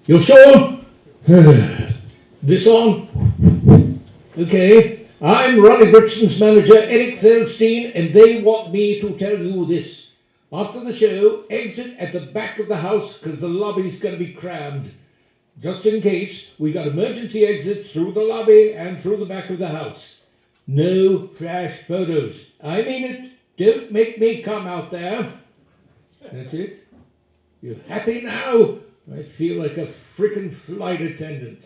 You're sure? This on? Okay. I'm Ronnie Brixton's manager, Eric Feldstein, and they want me to tell you this. After the show, exit at the back of the house because the lobby's going to be crammed. Just in case, we got emergency exits through the lobby and through the back of the house. No flash photos. I mean it. Don't make me come out there. That's it. You happy now? I feel like a frickin' flight attendant.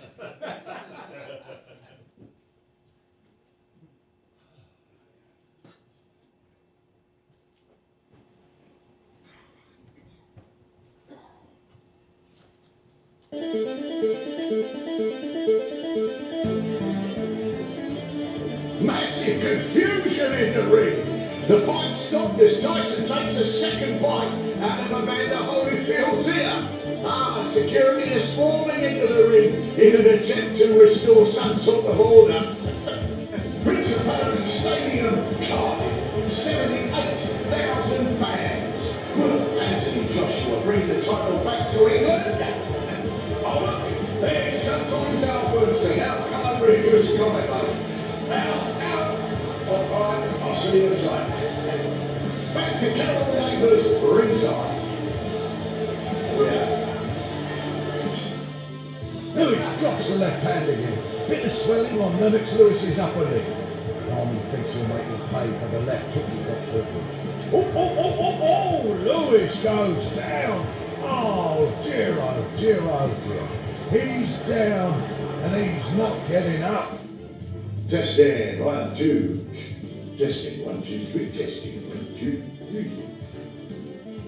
Massive confusion in the ring. The fight stopped as Tyson takes a second bite out of Amanda Holyfield's ear. Security is swarming into the ring in an attempt to restore some sort of order. Brixton Stadium, Cardiff, 78,000 fans. Will Anthony Joshua bring the title back to England? Oh look, there's sometimes Al Bernstein. Al, come over here, give us a comment, mate. Al. All right, I'll see you inside. Back to Carol Neighbours, ringside. Yeah. Lewis drops the left hand again. Bit of swelling on Lennox Lewis's upper lip. Army thinks he'll make him pay for the left hook he got put. Oh, Lewis goes down. Oh dear, oh dear, oh dear. He's down and he's not getting up. Testing, 1, 2. Testing, 1, 2, 3. Testing, 1, 2, 3.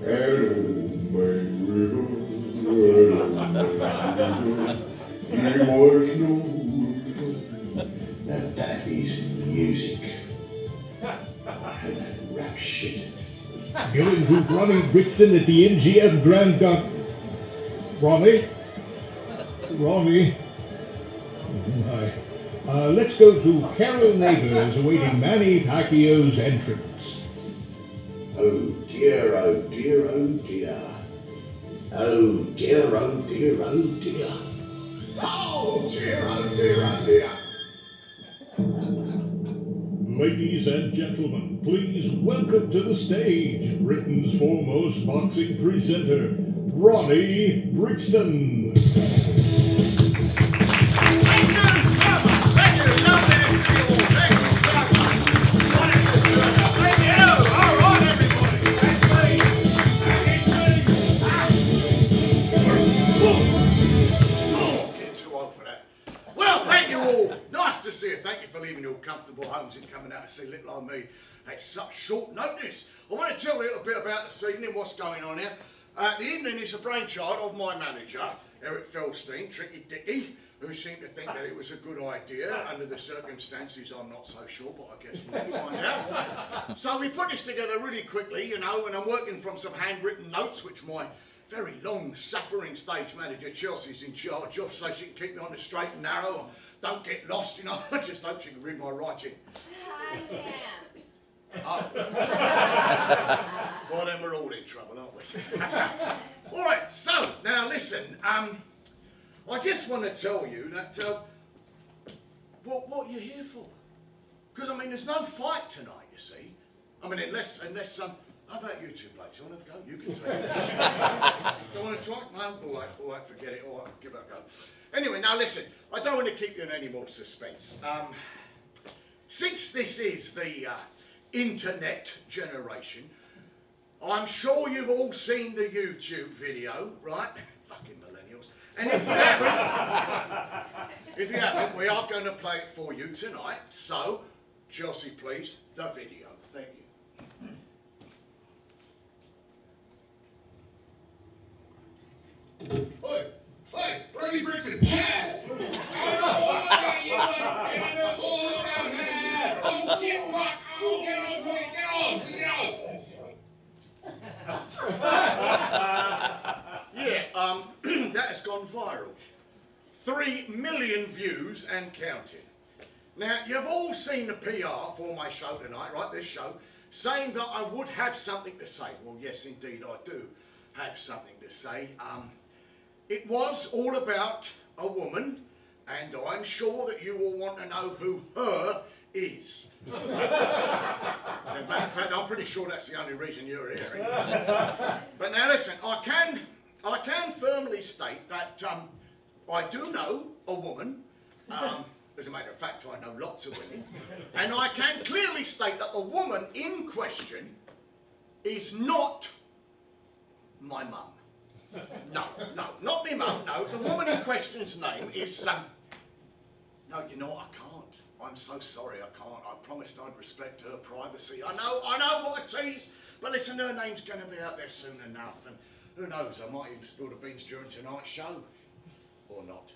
Hello, my river. He was no. Now that is music. Rap shit. Going to Ronnie Brixton at the MGM Grand Gun. Ronnie? Hi. Let's go to Carol Neighbours awaiting Manny Pacquiao's entrance. Oh dear, oh dear, oh dear. Oh dear, oh dear, oh dear. Oh dear, oh dear, oh dear. Ladies and gentlemen, please welcome to the stage Britain's foremost boxing presenter, Ronnie Brixton. Thank you for leaving your comfortable homes and coming out to see little old me at such short notice. I want to tell you a little bit about this evening, what's going on here. The evening is a brainchild of my manager, Eric Feldstein, Tricky Dicky, who seemed to think that it was a good idea. Under the circumstances, I'm not so sure, but I guess we'll find out. So we put this together really quickly, you know, and I'm working from some handwritten notes, which my very long-suffering stage manager Chelsea's in charge of, so she can keep me on the straight and narrow. Don't get lost, you know. I just hope she can read my writing. I can't. Oh. Well, then we're all in trouble, aren't we? All right, so, now listen. I just want to tell you that, what you're here for. Because, I mean, there's no fight tonight, you see. I mean, unless how about you two blokes? You want to have a go? You can take it. Don't want to try? No? All right, forget it. All right, give it a go. Anyway, now listen, I don't want to keep you in any more suspense. Since this is the internet generation, I'm sure you've all seen the YouTube video, right? Fucking millennials. And if you haven't, we are going to play it for you tonight. So, Chelsea, please, the video. Thank you. Hey, Ronnie Brixton! Yeah, that has gone viral. 3 million views and counting. Now, you've all seen the PR for my show tonight, right, this show, saying that I would have something to say. Well, yes, indeed, I do have something to say. it was all about a woman, and I'm sure that you all want to know who her is. As a matter of fact, I'm pretty sure that's the only reason you're here. But now listen, I can firmly state that I do know a woman. As a matter of fact, I know lots of women. And I can clearly state that the woman in question is not my mum. No, not me mum, no. The woman in question's name is, no, you know what, I can't. I'm so sorry, I can't. I promised I'd respect her privacy. I know what a tease. But listen, her name's going to be out there soon enough. And who knows, I might even spill the beans during tonight's show. Or not.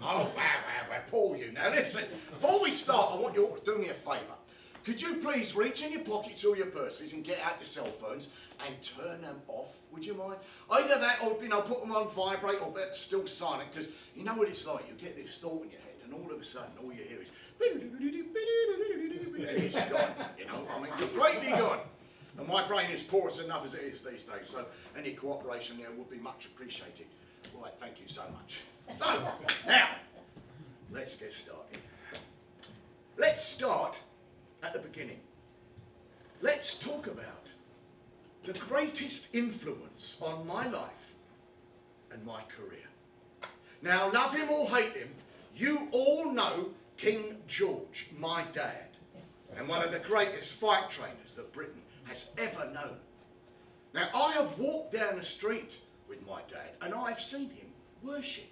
Oh, wow, Paul, you. Now listen, before we start, I want you all to do me a favour. Could you please reach in your pockets or your purses and get out your cell phones and turn them off, would you mind? Either that or, put them on vibrate or better still silent, because you know what it's like, you get this thought in your head and all of a sudden all you hear is and it's gone, completely gone. And my brain is porous enough as it is these days, so any cooperation there would be much appreciated. Right, thank you so much. So, now, let's get started. Let's start at the beginning. Let's talk about the greatest influence on my life and my career. Now, love him or hate him, you all know King George, my dad, and one of the greatest fight trainers that Britain has ever known. Now, I have walked down the street with my dad and I've seen him worshipped.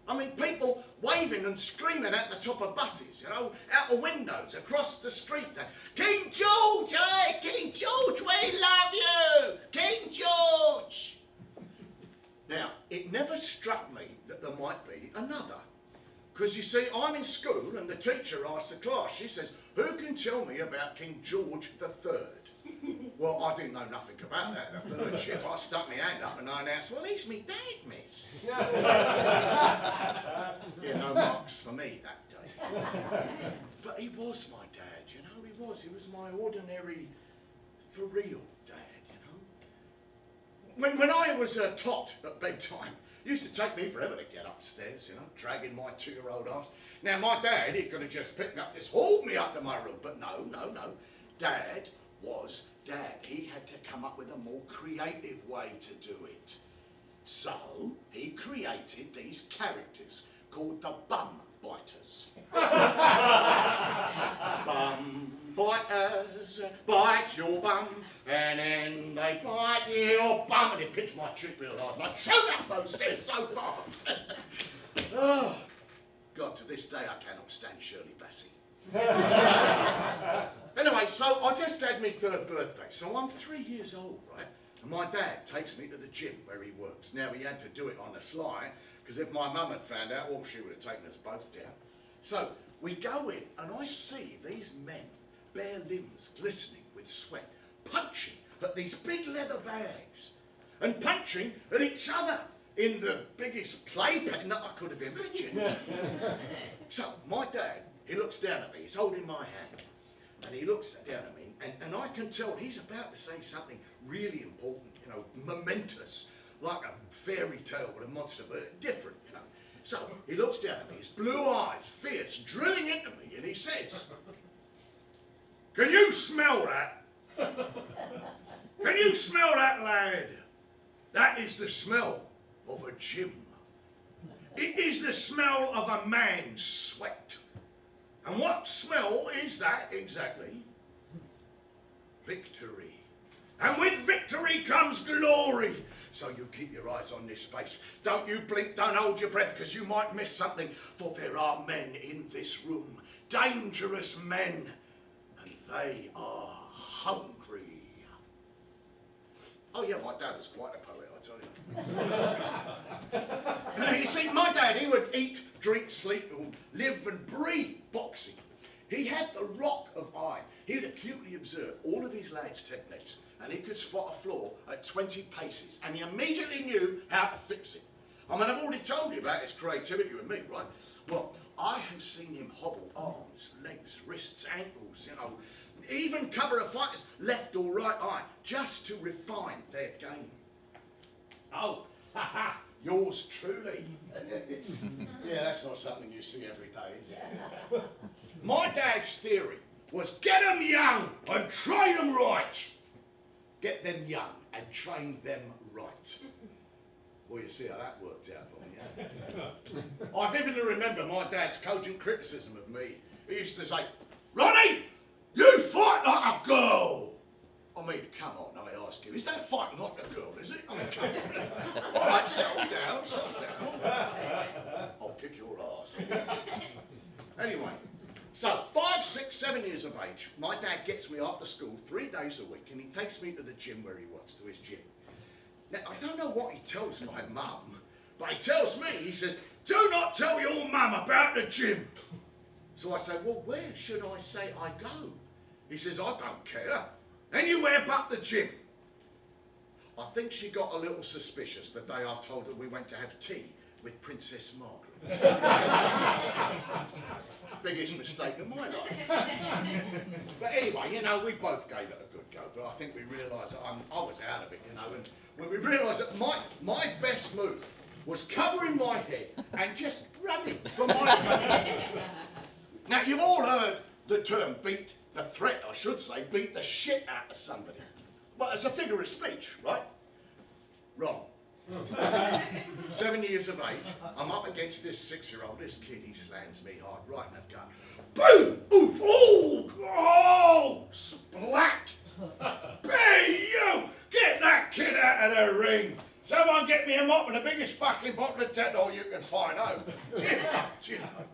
I mean, people waving and screaming at the top of buses, out the windows, across the street. King George, hey, King George, we love you! King George! Now, it never struck me that there might be another. Because you see, I'm in school and the teacher asks the class, she says, who can tell me about King George III? Well, I didn't know nothing about that, the third ship. I stuck my hand up and I announced, well, he's me dad, miss. Yeah, no marks for me that day. But he was my dad, he was. He was my ordinary, for real dad, When I was a tot at bedtime, it used to take me forever to get upstairs, dragging my 2-year-old ass. Now, my dad, he could have just picked me up, just hauled me up to my room, but no. Dad was dad. He had to come up with a more creative way to do it. So, he created these characters called the bum biters. Bum biters, bite your bum, and then they bite your bum. And he pinched my cheek real hard, and I showed up those stairs so fast. Oh, God, to this day I cannot stand Shirley Bassey. Anyway, so I just had my 3rd birthday, so I'm 3 years old, right? And my dad takes me to the gym where he works. Now, he had to do it on the sly, because if my mum had found out, well, she would have taken us both down. So we go in, and I see these men, bare limbs glistening with sweat, punching at these big leather bags, and punching at each other in the biggest playpen that I could have imagined. So my dad, he looks down at me, he's holding my hand, and he looks down at me, and I can tell he's about to say something really important, momentous, like a fairy tale with a monster, but different, So he looks down at me, his blue eyes, fierce, drilling into me, and he says, can you smell that? Can you smell that, lad? That is the smell of a gym. It is the smell of a man's sweat. And what smell is that exactly? Victory. And with victory comes glory. So you keep your eyes on this space. Don't you blink, don't hold your breath, because you might miss something. For there are men in this room, dangerous men, and they are hungry. Oh yeah, my dad was quite a poet, I tell you. You see, my dad, he would eat, drink, sleep, and live and breathe boxing. He had the rock of eye. He'd acutely observe all of his lads' techniques, and he could spot a flaw at 20 paces, and he immediately knew how to fix it. I mean, I've already told you about his creativity with me, right? Well, I have seen him hobble arms, legs, wrists, ankles, even cover a fighter's left or right eye, just to refine their game. Oh, yours truly. Yeah, that's not something you see every day, is it? My dad's theory was get them young and train them right. Get them young and train them right. Well, you see how that worked out for me, yeah? I vividly remember my dad's cogent criticism of me. He used to say, Ronnie, you fight like a girl. I mean, come on, I ask you, is that fighting like a girl, is it? I mean, come on. All right, settle down. I'll kick your ass. Anyway, so 5, 6, 7 years of age, my dad gets me after school 3 days a week and he takes me to the gym where he works, to his gym. Now, I don't know what he tells my mum, but he tells me, he says, do not tell your mum about the gym. So I say, well, where should I say I go? He says, I don't care. Anywhere but the gym. I think she got a little suspicious the day I told her we went to have tea with Princess Margaret. Biggest mistake of my life. But anyway, you know, we both gave it a good go, but I think we realised that I was out of it, you know, and when we realised that my best move was covering my head and just running from my cover. Now, you've all heard the term beat the threat, I should say, beat the shit out of somebody. But it's a figure of speech, right? Wrong. 7 years of age, I'm up against this 6-year-old, this kid, he slams me hard, right in the gut. Boom! Oof! Oh! Splat! Hey, you! Get that kid out of the ring! Someone get me a mop and the biggest fucking bottle of Tidwell you can find out. Chin up.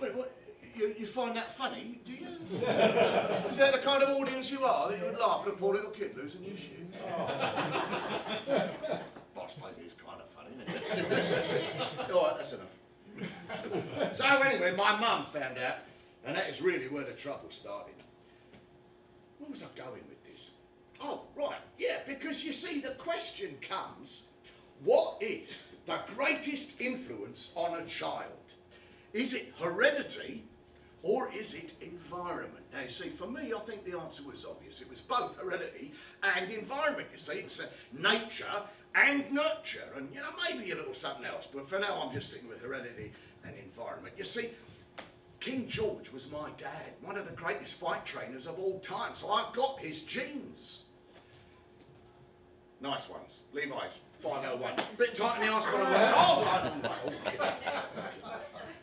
Wait, what? You find that funny, do you? Is that the kind of audience you are, that you'd laugh at a poor little kid losing his shoe? Oh. I suppose it is kind of funny, isn't it? All right, that's enough. So anyway, my mum found out, and that is really where the trouble started. Where was I going with this? Oh, right, yeah, because you see, the question comes, what is the greatest influence on a child? Is it heredity? Or is it environment? Now, you see, for me, I think the answer was obvious. It was both heredity and environment. You see, it's nature and nurture, and, you know, maybe a little something else, but for now, I'm just sticking with heredity and environment. You see, King George was my dad, one of the greatest fight trainers of all time, so I've got his genes. Nice ones. Levi's, 501. Bit tight in the arse, but I went,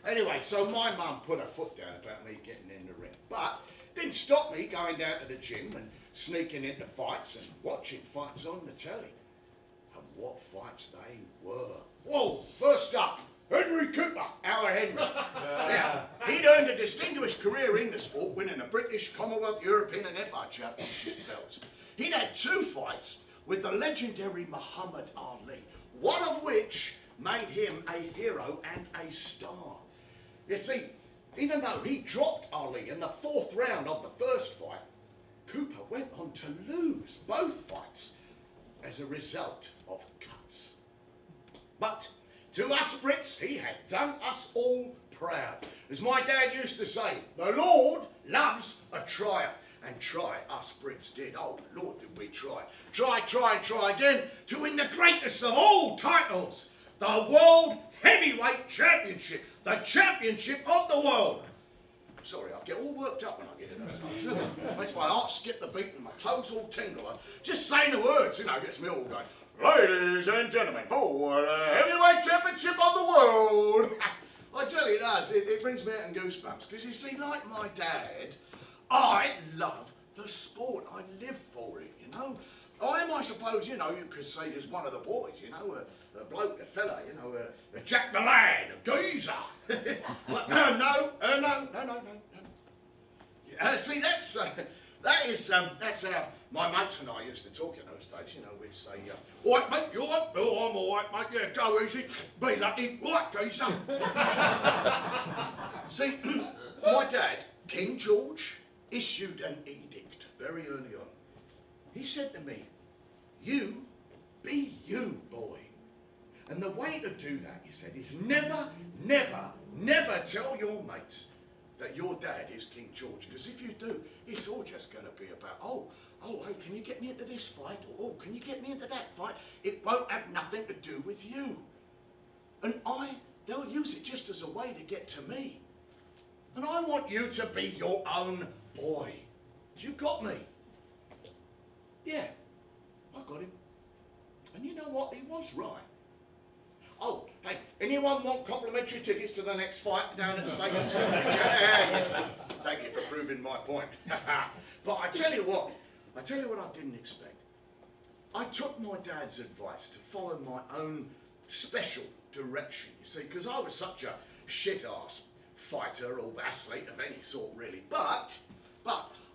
Anyway, so my mum put her foot down about me getting in the ring, but didn't stop me going down to the gym and sneaking into fights and watching fights on the telly. And what fights they were. Whoa, first up, Henry Cooper, our Henry. Now, he'd earned a distinguished career in the sport, winning the British, Commonwealth, European and Empire Championship belts. He'd had 2 fights with the legendary Muhammad Ali, one of which made him a hero and a star. You see, even though he dropped Ali in the 4th round of the first fight, Cooper went on to lose both fights as a result of cuts. But to us Brits, he had done us all proud. As my dad used to say, the Lord loves a trier. And try, us Brits did. Oh, Lord, did we try. Try again to win the greatest of all titles, the World Heavyweight Championship, the championship of the world. Sorry, I get all worked up when I get in those. Makes my heart skip the beat and my toes all tingle. Just saying the words, you know, gets me all going. Ladies and gentlemen, for the Heavyweight Championship of the world. I tell you, it does. It brings me out in goosebumps. Because you see, like my dad, I love the sport. I live for it, you know. I suppose, you know, you could say there's one of the boys, you know, a bloke, a fella, you know, a Jack the Lad, a geezer. But no. See, that's how my mates and I used to talk in those days, you know. We'd say, all right, mate, you all right? Oh, I'm all right, mate, yeah, go easy, be lucky, all right, geezer. See, my dad, King George, issued an edict very early on. He said to me, you be you, boy. And the way to do that, he said, is never tell your mates that your dad is King George. Because if you do, it's all just going to be about, oh, oh, hey, can you get me into this fight? Or, oh, can you get me into that fight? It won't have nothing to do with you. And they'll use it just as a way to get to me. And I want you to be your own boy. You got me? Yeah, I got him. And you know what? He was right. Oh, hey, anyone want complimentary tickets to the next fight down at Stadium? Yes, thank you for proving my point. But I tell you what I didn't expect. I took my dad's advice to follow my own special direction, you see, because I was such a shit-ass fighter or athlete of any sort, really. But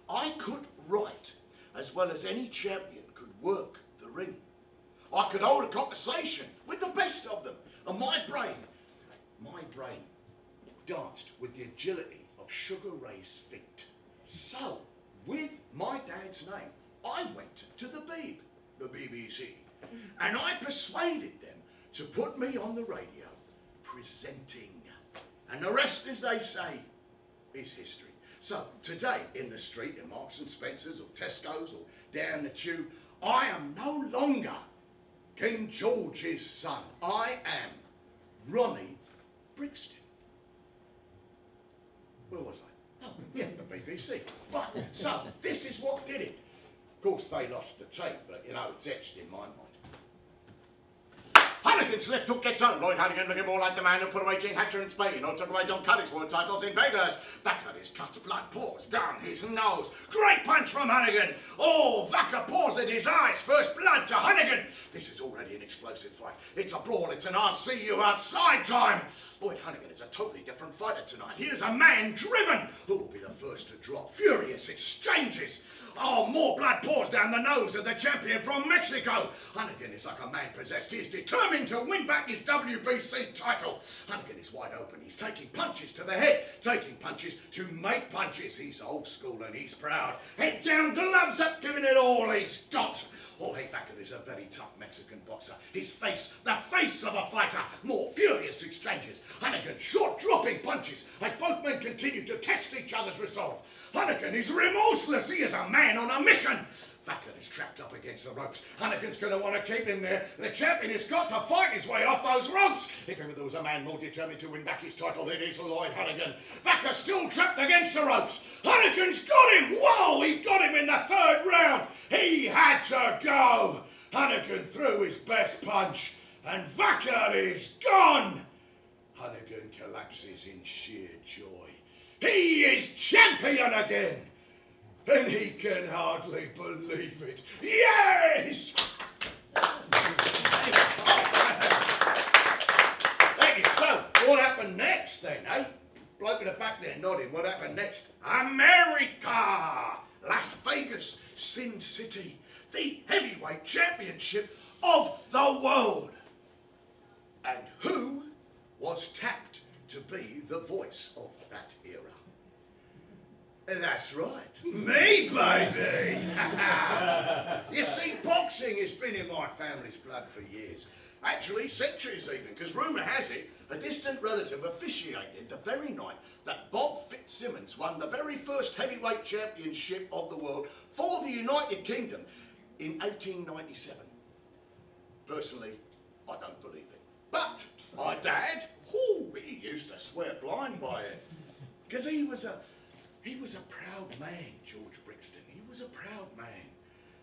I could write as well as any champion could work the ring. I could hold a conversation with the best of them, and my brain danced with the agility of Sugar Ray's feet. So, with my dad's name, I went to the BBC, and I persuaded them to put me on the radio, presenting. And the rest, as they say, is history. So, today, in the street, in Marks and Spencer's, or Tesco's, or down the tube, I am no longer King George's son. I am Ronnie Brixton. Where was I? Oh, yeah, the BBC. Right, so this is what did it. Of course, they lost the tape, but, you know, it's etched in my mind. Hannigan's left hook gets home. Lloyd Hannigan looking more like the man who put away Gene Hatcher in Spain or took away Don Cuddick's world titles in Vegas. Vacker is cut, blood pours down his nose. Great punch from Hannigan. Oh, Vacker pours at his eyes. First blood to Hannigan. This is already an explosive fight. It's a brawl. It's an I'll see you outside time. Lloyd Hannigan is a totally different fighter tonight. He is a man driven. Who will be the first to drop? Furious exchanges. Oh, more blood pours down the nose of the champion from Mexico. Hannigan is like a man possessed. He is determined to win back his WBC title. Hannigan is wide open. He's taking punches to the head, taking punches to make punches. He's old school and he's proud. Head down, gloves up, giving it all he's got. Jorge Vacker is a very tough Mexican boxer. His face, the face of a fighter. More furious exchanges. Hannigan short dropping punches as both men continue to test each other's resolve. Hannigan is remorseless. He is a man on a mission. Vacker is trapped up against the ropes. Hannigan's going to want to keep him there. The champion has got to fight his way off those ropes. If ever there was a man more determined to win back his title, it is Lloyd Hannigan. Vacker still trapped against the ropes. Hannigan's got him. Whoa, he got him in the third round. He had to go. Hannigan threw his best punch, and Vacker is gone. Hannigan collapses in sheer joy. He is champion again. And he can hardly believe it. Yes! Thank you. So, what happened next then, eh? Bloke in the back there nodding. What happened next? America! Las Vegas, Sin City. The heavyweight championship of the world. And who was tapped to be the voice of that era? That's right, me, baby! You see, boxing has been in my family's blood for years. Actually, centuries even, because rumour has it, a distant relative officiated the very night that Bob Fitzsimmons won the very first heavyweight championship of the world for the United Kingdom in 1897. Personally, I don't believe it. But my dad, he used to swear blind by it, because he was a proud man, George Brixton. He was a proud man.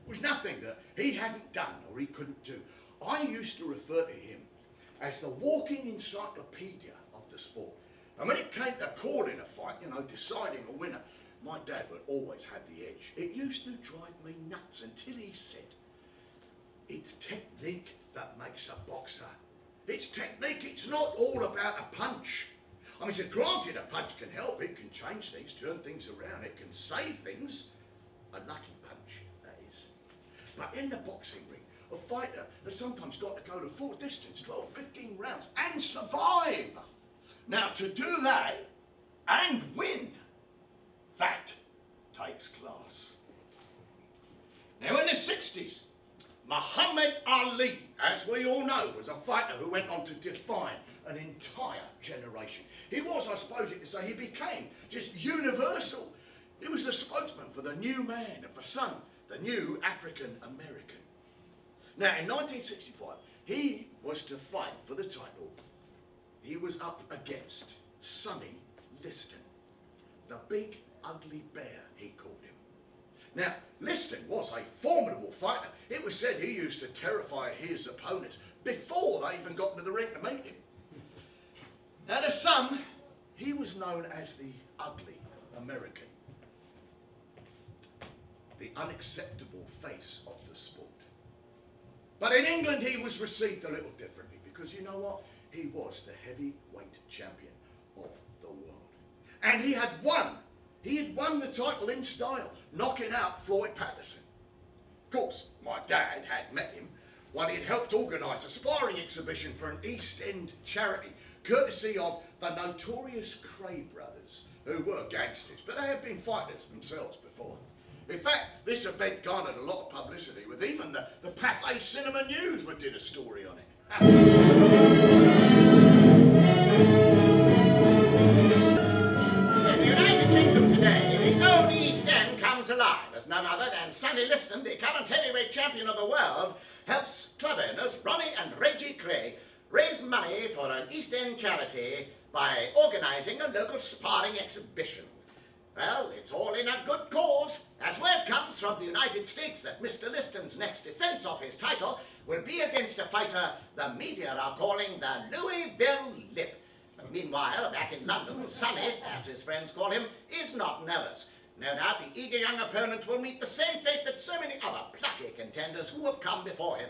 There was nothing that he hadn't done or he couldn't do. I used to refer to him as the walking encyclopedia of the sport. And when it came to calling a fight, you know, deciding a winner, my dad would always have the edge. It used to drive me nuts until he said, it's technique that makes a boxer. It's technique. It's not all about a punch. I mean, so granted, a punch can help. It can change things, turn things around. It can save things. A lucky punch, that is. But in the boxing ring, a fighter has sometimes got to go to full distance, 12, 15 rounds, and survive. Now, to do that and win, that takes class. Now, in the 60s, Muhammad Ali, as we all know, was a fighter who went on to define an entire generation. He was, I suppose you could say, he became just universal. He was the spokesman for the new man and for some, the new African American. Now, in 1965, he was to fight for the title. He was up against Sonny Liston, the big ugly bear, he called him. Now, Liston was a formidable fighter. It was said he used to terrify his opponents before they even got to the ring to meet him. Now, to some, he was known as the ugly American, the unacceptable face of the sport. But in England, he was received a little differently because you know what? He was the heavyweight champion of the world. And he had won the title in style, knocking out Floyd Patterson. Of course, my dad had met him when he'd helped organise a sparring exhibition for an East End charity, courtesy of the notorious Cray brothers, who were gangsters, but they had been fighters themselves before. In fact, this event garnered a lot of publicity, with even the Pathé Cinema News did a story on it. In the United Kingdom today, the old East End comes alive as none other than Sonny Liston, the current heavyweight champion of the world, helps club owners Ronnie and Reggie Cray raise money for an East End charity by organising a local sparring exhibition. Well, it's all in a good cause, as word comes from the United States that Mr. Liston's next defence of his title will be against a fighter the media are calling the Louisville Lip. But meanwhile, back in London, Sonny, as his friends call him, is not nervous. No doubt the eager young opponent will meet the same fate that so many other plucky contenders who have come before him.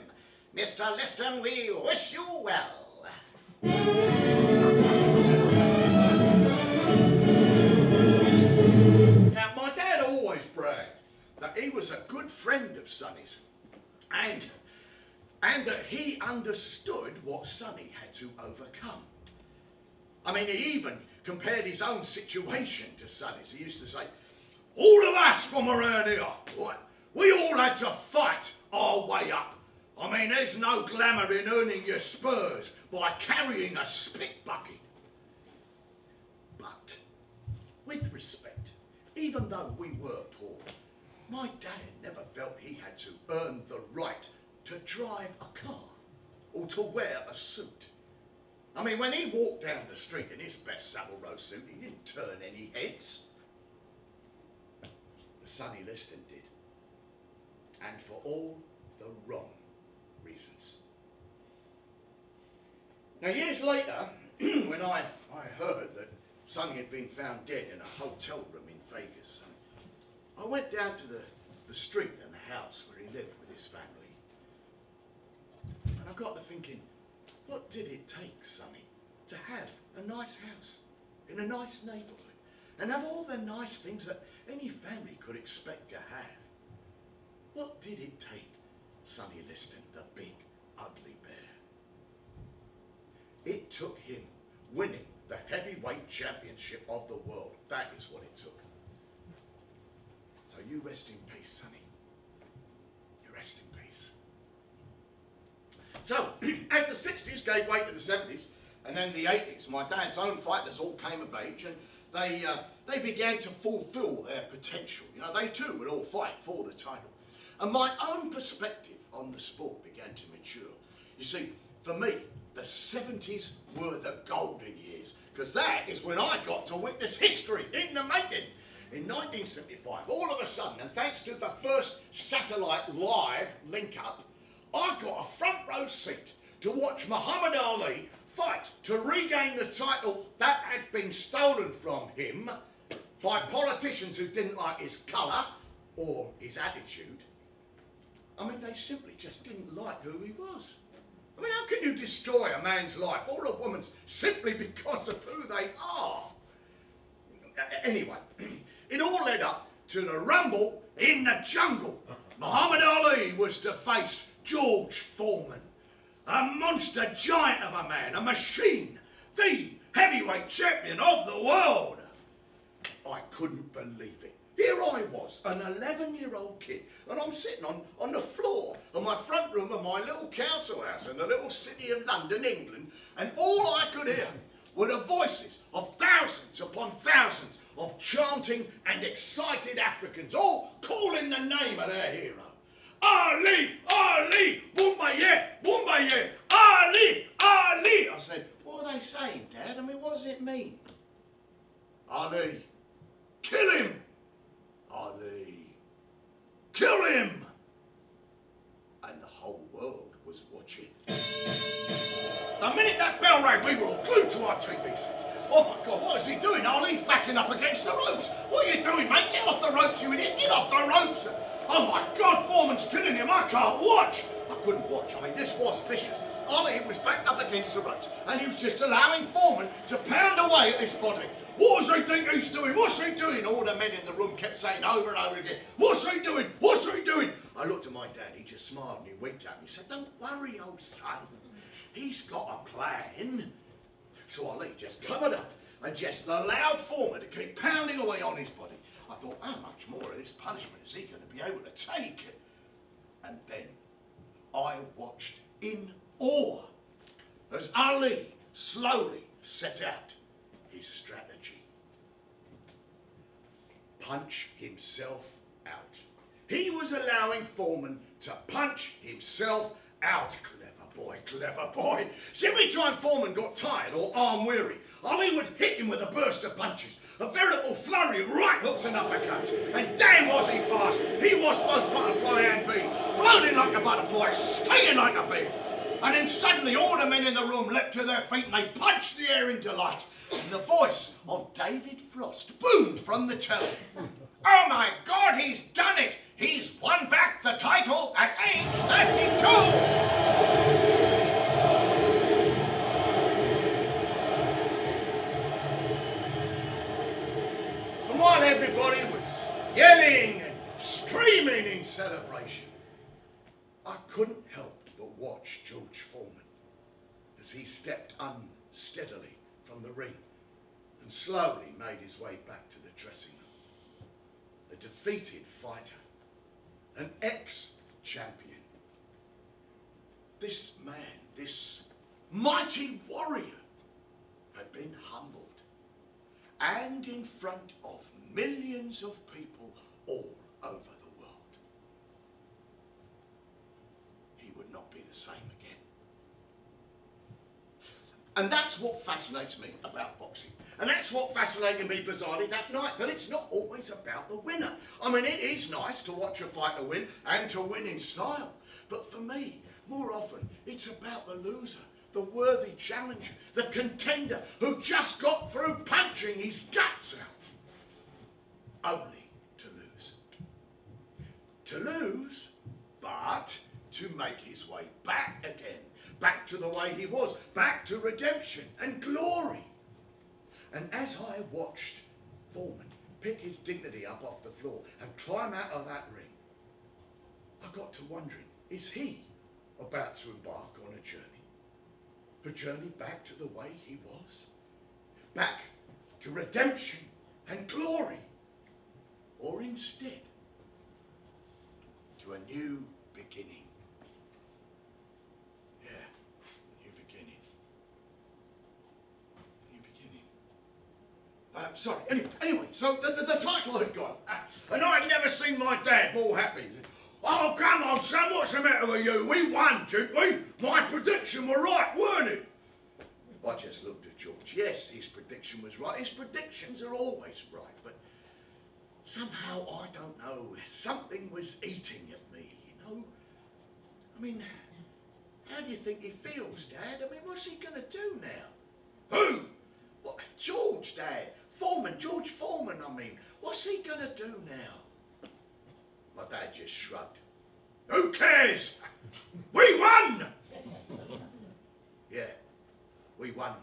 Mr. Liston, we wish you well. Now, my dad always bragged that he was a good friend of Sonny's, and that he understood what Sonny had to overcome. I mean, he even compared his own situation to Sonny's. He used to say, all of us from around here, right, we all had to fight our way up. I mean, there's no glamour in earning your spurs by carrying a spit bucket. But, with respect, even though we were poor, my dad never felt he had to earn the right to drive a car or to wear a suit. I mean, when he walked down the street in his best Savile Row suit, he didn't turn any heads. Sonny Liston did. And for all the wrong reasons. Now, years later, when I heard that Sonny had been found dead in a hotel room in Vegas, I went down to the street and the house where he lived with his family. And I got to thinking, what did it take, Sonny, to have a nice house in a nice neighbourhood and have all the nice things that any family could expect to have? What did it take, Sonny Liston, the big, ugly bear? It took him winning the heavyweight championship of the world. That is what it took. So you rest in peace, Sonny. You rest in peace. So, as the 60s gave way to the 70s, and then the 80s, my dad's own fighters all came of age, and they began to fulfill their potential. You know, they too would all fight for the title. And my own perspective on the sport began to mature. You see, for me, the 70s were the golden years, because that is when I got to witness history in the making. In 1975, all of a sudden, and thanks to the first satellite live link-up, I got a front row seat to watch Muhammad Ali fight to regain the title that had been stolen from him by politicians who didn't like his colour or his attitude. I mean, they simply just didn't like who he was. I mean, how can you destroy a man's life or a woman's simply because of who they are? Anyway, it all led up to the Rumble in the Jungle. Muhammad Ali was to face George Foreman, a monster giant of a man, a machine, the heavyweight champion of the world. I couldn't believe it. Here I was, an 11-year-old kid, and I'm sitting on the floor of my front room of my little council house in the little city of London, England, and all I could hear were the voices of thousands upon thousands of chanting and excited Africans, all calling the name of their hero. Ali, Ali, Boombaye, Boombaye, Ali, Ali. I said, what are they saying, Dad? I mean, what does it mean? Ali, kill him. Ali, kill him. And the whole world was watching. The minute that bell rang, we were all glued to our TV sets. Oh my God, what is he doing? Ali's backing up against the ropes. What are you doing, mate? Get off the ropes, you idiot. Get off the ropes. Oh my God, Foreman's killing him. I can't watch. I couldn't watch. I mean, this was vicious. Ali was backed up against the ropes, and he was just allowing Foreman to pound away at his body. What does he think he's doing? What's he doing? All the men in the room kept saying over and over again, what's he doing? What's he doing? I looked at my dad. He just smiled and he winked at me. He said, don't worry, old son. He's got a plan. So Ali just covered up and just allowed Foreman to keep pounding away on his body. I thought, how much more of this punishment is he going to be able to take? And then I watched in awe as Ali slowly set out his strategy. Punch himself out. He was allowing Foreman to punch himself out. Clever boy. See, every time Foreman got tired or arm weary, Ali would hit him with a burst of punches, a veritable flurry of right hooks and uppercuts. And damn was he fast. He was both butterfly and bee, floating like a butterfly, stinging like a bee. And then suddenly all the men in the room leapt to their feet and they punched the air in delight. And the voice of David Frost boomed from the telly. Oh my God, he's done it! He's won back the title at age 32! And while everybody was yelling and screaming in celebration, I couldn't help but watch George Foreman as he stepped unsteadily from the ring and slowly made his way back to the dressing room. A defeated fighter, an ex-champion. This man, this mighty warrior, had been humbled, and in front of millions of people all over the world. He would not be the same again. And that's what fascinates me about boxing. And that's what fascinated me bizarrely that night, that it's not always about the winner. I mean, it is nice to watch a fighter win and to win in style. But for me, more often, it's about the loser, the worthy challenger, the contender who just got through punching his guts out. Only to lose. To lose, but to make his way back again. Back to the way he was. Back to redemption and glory. And as I watched Foreman pick his dignity up off the floor and climb out of that ring, I got to wondering, is he about to embark on a journey? A journey back to the way he was? Back to redemption and glory? Or instead, to a new beginning? Yeah, new beginning. New beginning. Sorry, anyway, so the title had gone, and I had never seen my dad more happy. Oh, come on, son, what's the matter with you? We won, didn't we? My prediction were right, weren't it? I just looked at George. Yes, his prediction was right. His predictions are always right, but somehow, I don't know, something was eating at me, you know? I mean, how do you think he feels, Dad? I mean, what's he going to do now? Who? What? George, Dad. Foreman, George Foreman, I mean. What's he going to do now? My dad just shrugged. Who cares? We won! Yeah, we won.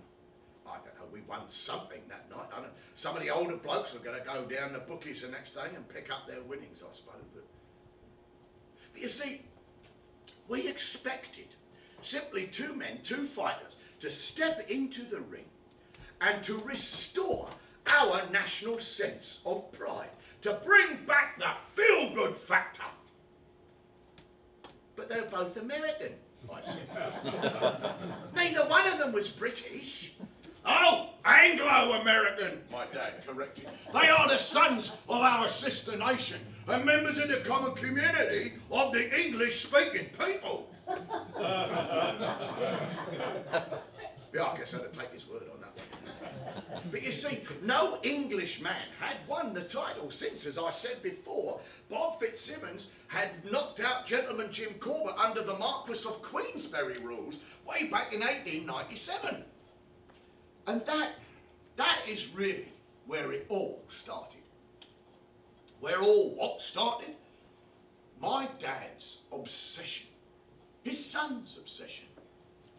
I don't know, we won something that night. I don't know. Some of the older blokes were going to go down the bookies the next day and pick up their winnings, I suppose. But you see, we expected simply two men, two fighters, to step into the ring and to restore our national sense of pride, to bring back the feel-good factor. But they're both American, I said. Neither one of them was British. Oh, Anglo-American, my dad corrected. They are the sons of our sister nation and members of the common community of the English-speaking people. Yeah, I guess I had to take his word on that one. But you see, no English man had won the title since, as I said before, Bob Fitzsimmons had knocked out Gentleman Jim Corbett under the Marquis of Queensberry rules way back in 1897. And that is really where it all started. Where all what started? My dad's obsession, his son's obsession,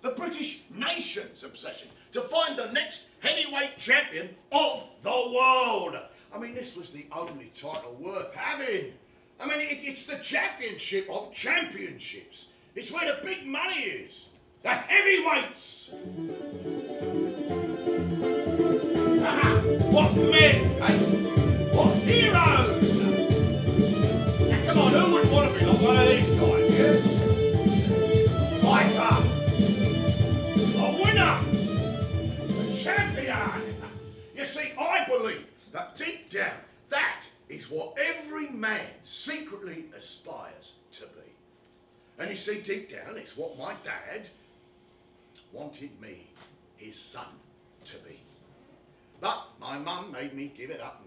the British nation's obsession to find the next heavyweight champion of the world. I mean, this was the only title worth having. I mean, it's the championship of championships. It's where the big money is. The heavyweights. What men, eh? What heroes! Now come on, who wouldn't want to be like one of these guys, yeah? Fighter! A winner! A champion! You see, I believe that deep down, that is what every man secretly aspires to be. And you see, deep down, it's what my dad wanted me, his son, to be. But my mum made me give it up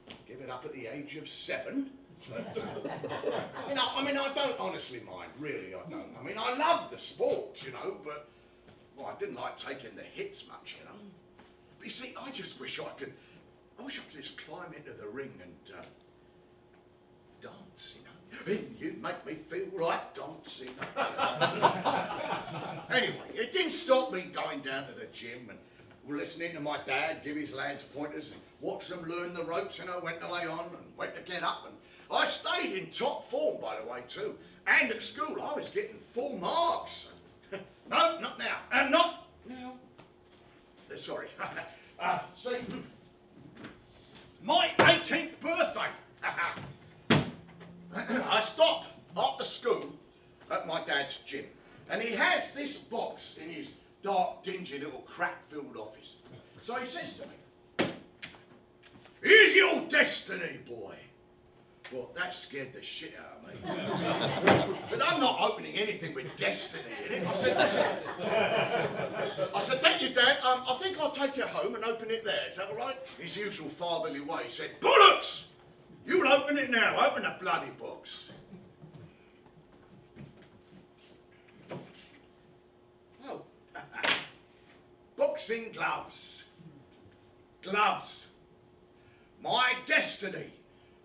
at the age of 7. You know, I mean, I don't honestly mind, really, I don't. I mean, I love the sport, you know, but, well, I didn't like taking the hits much, you know. But you see, I just wish I could just climb into the ring and dance, you know. And you make me feel like dancing. Anyway, it didn't stop me going down to the gym and listening to my dad give his lads pointers and watch them learn the ropes, you know, when to lay on and when to get up. And I stayed in top form, by the way, too. And at school, I was getting full marks. No, not now. Not now. Sorry. See, my 18th birthday. I stopped after school at my dad's gym. And he has this box in his dark, dingy little crack-filled office. So he says to me, "Here's your destiny, boy." Well, that scared the shit out of me. I said, "I'm not opening anything with destiny in it." I said, "Listen." I said, "Thank you, Dad. I think I'll take it home and open it there. Is that all right?" His usual fatherly way, he said, "Bollocks! You'll open it now. Open the bloody box." Oh. Boxing gloves. Gloves. My destiny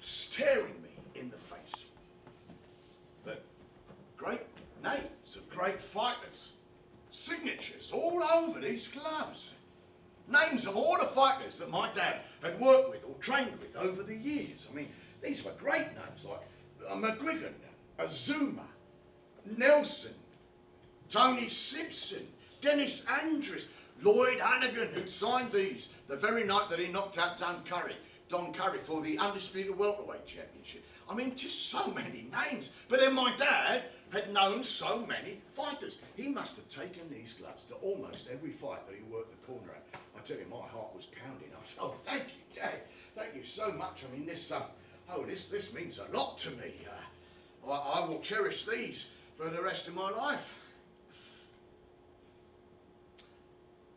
staring me in the face. The great names of great fighters. Signatures all over these gloves. Names of all the fighters that my dad had worked with or trained with over the years. I mean, these were great names like McGuigan, Azuma, Nelson, Tony Simpson, Dennis Andrews, Lloyd Hannigan, who'd signed these the very night that he knocked out Don Curry for the Undisputed Welterweight Championship. I mean, just so many names. But then my dad had known so many fighters. He must have taken these gloves to almost every fight that he worked the corner at. I tell you, my heart was pounding. I said, "Oh, thank you, Dad. Thank you so much. I mean, this means a lot to me. I will cherish these for the rest of my life."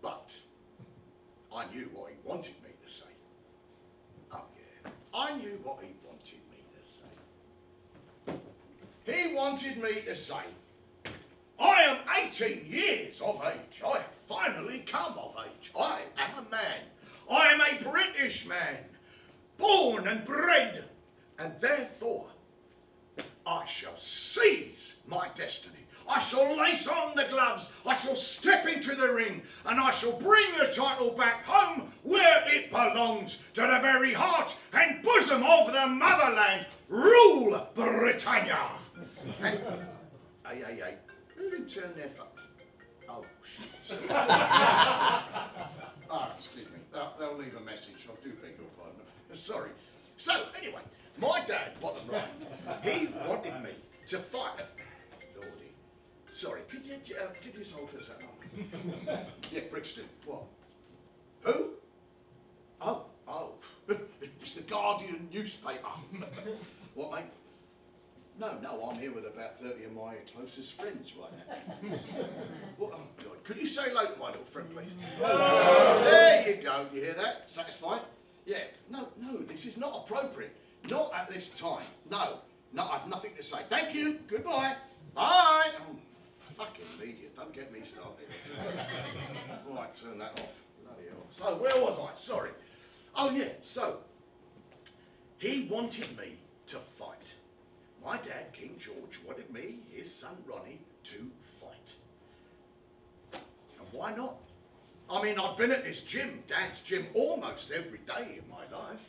But I knew what he wanted me to say. Oh, yeah. I knew what he wanted me to say. He wanted me to say, "I am 18 years of age. I have finally come of age. I am a man. I am a British man, born and bred, and therefore I shall seize my destiny. I shall lace on the gloves, I shall step into the ring, and I shall bring the title back home where it belongs, to the very heart and bosom of the motherland. Rule Britannia." And, hey, who didn't turn their phone? Oh, shit. Oh, excuse me, they'll leave a message, I do beg your pardon. Sorry. So, anyway, my dad wasn't right. He wanted me to fight. Lordy. Sorry, could you just hold for a second? Yeah, Brixton, what? Who? Oh. It's the Guardian newspaper. What, mate? No, I'm here with about 30 of my closest friends right now. What, oh, God. Could you say hello to my little friend, please? There you go. You hear that? Satisfied? Yeah. No, this is not appropriate. Not at this time. No, I've nothing to say. Thank you. Goodbye. Bye. Oh, fucking media. Don't get me started. Right, turn that off. Bloody hell. So, where was I? Sorry. Oh, yeah. So, he wanted me to fight. My dad, King George, wanted me, his son Ronnie, to fight. And why not? I mean, I've been at this gym, Dad's gym, almost every day in my life.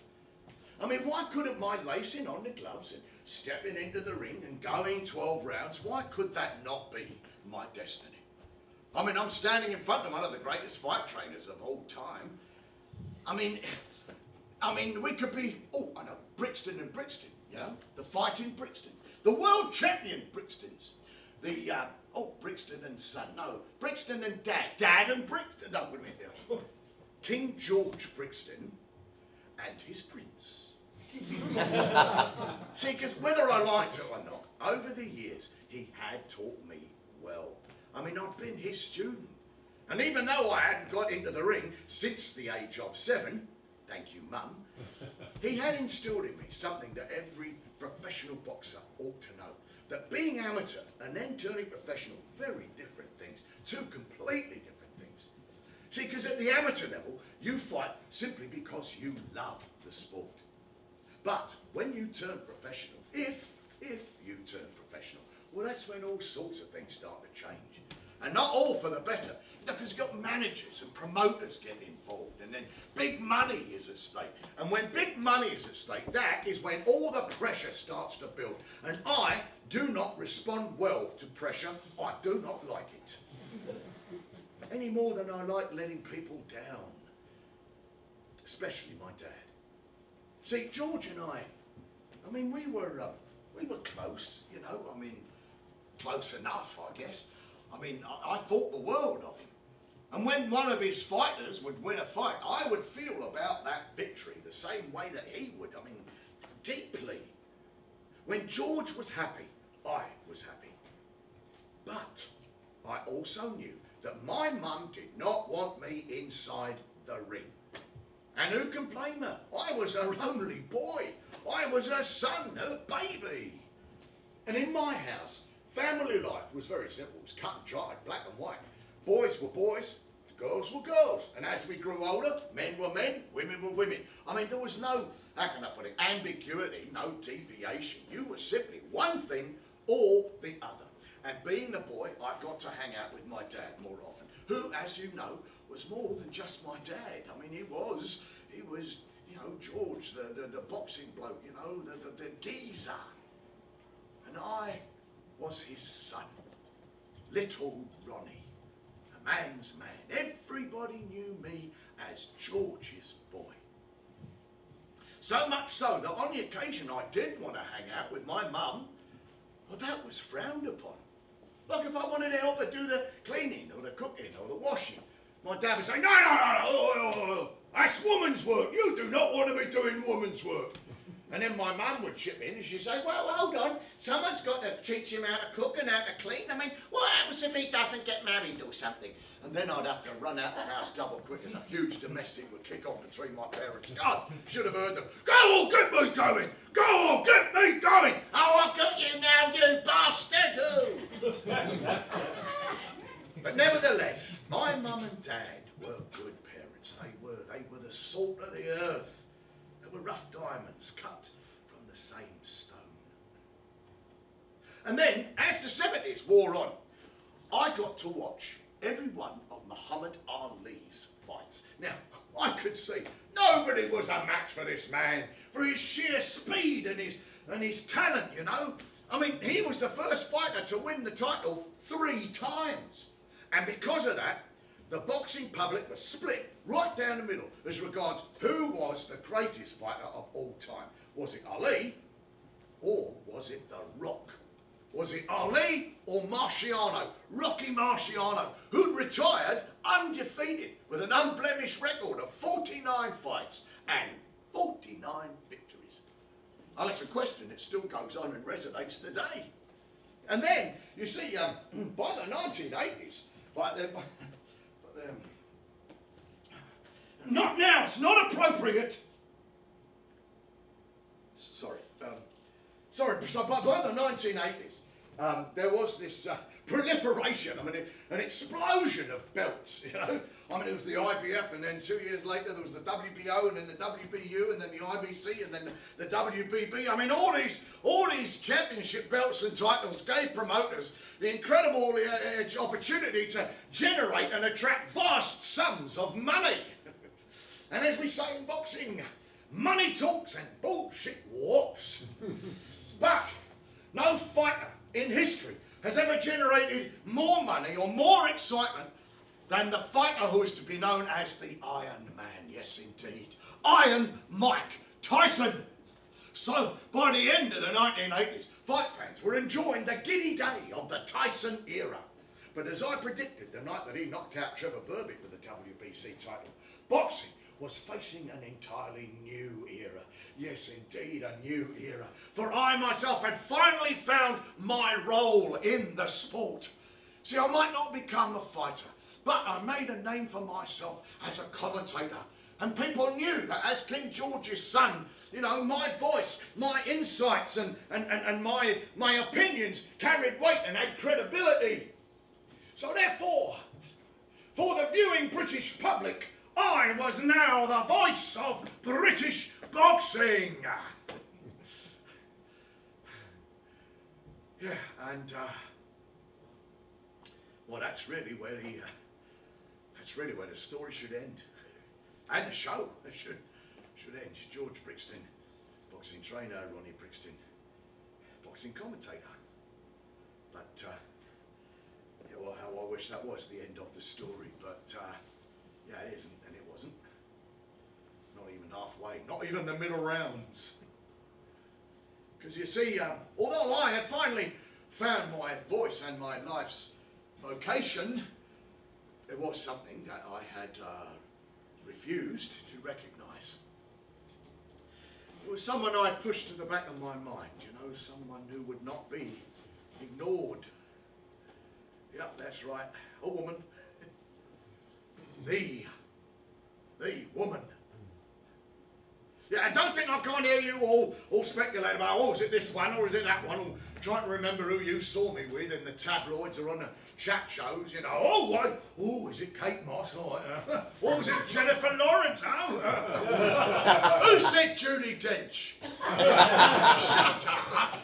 I mean, why couldn't my lacing on the gloves and stepping into the ring and going 12 rounds, why could that not be my destiny? I mean, I'm standing in front of one of the greatest fight trainers of all time. I mean, we could be, I know, Brixton and Brixton, you know, the fighting Brixton, the world champion Brixtons, the, Brixton and son, no, Brixton and Dad and Brixton, no, wait a minute, King George Brixton and his prince. See, because whether I liked it or not, over the years, he had taught me well. I mean, I've been his student. And even though I hadn't got into the ring since the age of 7, thank you, Mum, he had instilled in me something that every professional boxer ought to know. That being amateur and then turning professional, very different things. Two completely different things. See, because at the amateur level, you fight simply because you love the sport. But when you turn professional, if you turn professional, well, that's when all sorts of things start to change. And not all for the better, because you've got managers and promoters get involved, and then big money is at stake. And when big money is at stake, that is when all the pressure starts to build. And I do not respond well to pressure. I do not like it. Any more than I like letting people down, especially my dad. See, George and I mean, we were close, you know, I mean, close enough, I guess. I mean, I thought the world of him. And when one of his fighters would win a fight, I would feel about that victory the same way that he would, I mean, deeply. When George was happy, I was happy. But I also knew that my mum did not want me inside the ring. And who can blame her? I was her only boy. I was her son, her baby. And in my house, family life was very simple. It was cut and dried, black and white. Boys were boys, girls were girls. And as we grew older, men were men, women were women. I mean, there was no, how can I put it, ambiguity, no deviation. You were simply one thing or the other. And being the boy, I got to hang out with my dad more often, who, as you know, was more than just my dad. I mean, he was, you know, George, the boxing bloke, you know, the geezer. And I was his son, little Ronnie, a man's man. Everybody knew me as George's boy. So much so that on the occasion I did want to hang out with my mum, well, that was frowned upon. Like if I wanted to help her do the cleaning or the cooking or the washing, my dad would say, no, that's woman's work. You do not want to be doing woman's work. And then my mum would chip in and she'd say, well, hold on, someone's got to teach him how to cook and how to clean. I mean, what happens if he doesn't get married or something? And then I'd have to run out the house double quick as a huge domestic would kick off between my parents. God, should have heard them. Go on, get me going. Go on, get me going. Oh, I've got you now, you bastard. But nevertheless, my mum and dad were good parents. They were the salt of the earth. They were rough diamonds cut from the same stone. And then, as the 70s wore on, I got to watch every one of Muhammad Ali's fights. Now, I could see nobody was a match for this man, for his sheer speed and his talent, you know. I mean, he was the first fighter to win the title 3 times. And because of that, the boxing public was split right down the middle as regards who was the greatest fighter of all time. Was it Ali or was it The Rock? Was it Ali or Marciano, Rocky Marciano, who'd retired undefeated with an unblemished record of 49 fights and 49 victories? Oh, that's a question that still goes on and resonates today. And then, you see, by the 1980s, not now, it's not appropriate. Sorry, so by the 1980s, there was this proliferation, an explosion of belts, you know. It was the IBF, and then 2 years later there was the WBO, and then the WBU, and then the IBC, and then the WBB. All these championship belts and titles gave promoters the incredible opportunity to generate and attract vast sums of money. And as we say in boxing, money talks and bullshit walks. But no fighter in history has ever generated more money or more excitement than the fighter who is to be known as the Iron Man. Yes, indeed. Iron Mike Tyson. So, by the end of the 1980s, fight fans were enjoying the giddy day of the Tyson era. But as I predicted the night that he knocked out Trevor Berbick for the WBC title, boxing was facing an entirely new era. Yes, indeed, a new era. For I myself had finally found my role in the sport. See, I might not become a fighter, but I made a name for myself as a commentator. And people knew that as King George's son, you know, my voice, my insights and my opinions carried weight and had credibility. So therefore, for the viewing British public, I was now the voice of British boxing. Yeah, and well, that's really where the story should end, and the show should end. George Brixton, boxing trainer, Ronnie Brixton, boxing commentator. But yeah, well, how I wish that was the end of the story, but. Yeah, it isn't, and it wasn't. Not even halfway, not even the middle rounds. Because you see, although I had finally found my voice and my life's vocation, there was something that I had refused to recognise. It was someone I pushed to the back of my mind, you know, someone who would not be ignored. Yep, that's right, a woman. The woman. Yeah, I don't think I can't hear you all speculate about, oh, is it this one or is it that one? Or trying to remember who you saw me with in the tabloids or on the chat shows, you know. Oh, is it Kate Moss? Oh, is it Jennifer Lawrence? Oh, who said Judi Dench? Shut up.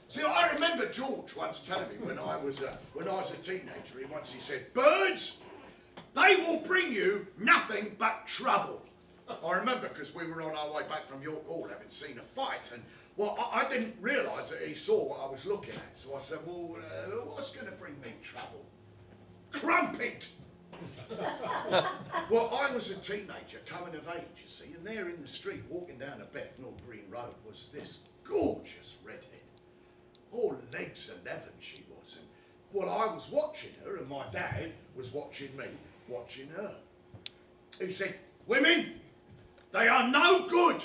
See, I remember George once telling me when I was a teenager, he said, birds, they will bring you nothing but trouble. I remember because we were on our way back from York Hall having seen a fight, and well, I didn't realise that he saw what I was looking at. So I said, well, what's going to bring me trouble? Crumpet! Well, I was a teenager coming of age, you see, and there in the street, walking down the Bethnal Green Road, was this gorgeous redhead. All legs and leathern she was, and well, I was watching her, and my dad was watching me, watching her. He said, women, they are no good.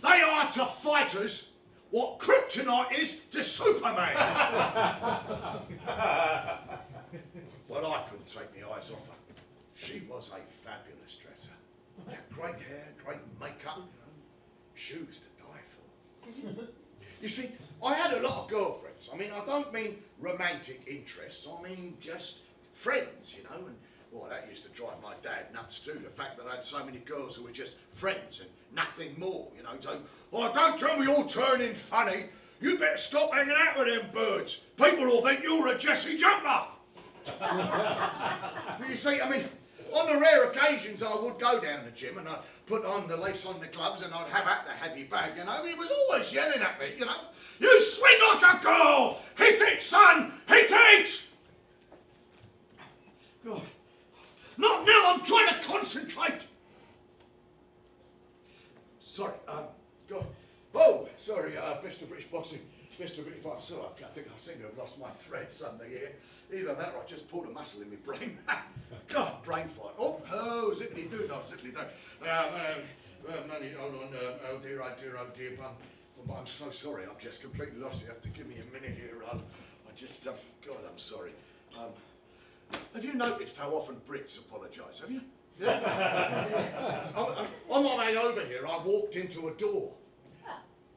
They are to fighters what kryptonite is to Superman. Well, I couldn't take my eyes off her. She was a fabulous dresser. Had great hair, great makeup, you know, shoes to die for. You see, I had a lot of girlfriends. I mean, I don't mean romantic interests. I mean just friends, you know. And well, that used to drive my dad nuts too. The fact that I had so many girls who were just friends and nothing more, you know. So, oh, don't tell me you're turning funny. You better stop hanging out with them birds. People will think you're a Jesse Jumper. You see, I mean, on the rare occasions I would go down to the gym and I'd put on the lace on the gloves and I'd have out the heavy bag, you know. He was always yelling at me, you know. You swing like a girl! Hit it, son! Hit it! God. Not now, I'm trying to concentrate. Sorry, God. Oh, sorry, Mr. British Boxing. Just a bit if I saw, I think I seem to have lost my thread suddenly here. Either that or I just pulled a muscle in my brain. God, brain fight. Oh, zippity doo dah, zippity doo. Money, hold on. Oh dear, I'm so sorry. I've just completely lost it. You have to give me a minute here. I just, God, I'm sorry. Have you noticed how often Brits apologise? Have you? Yeah. On my way over here, I walked into a door.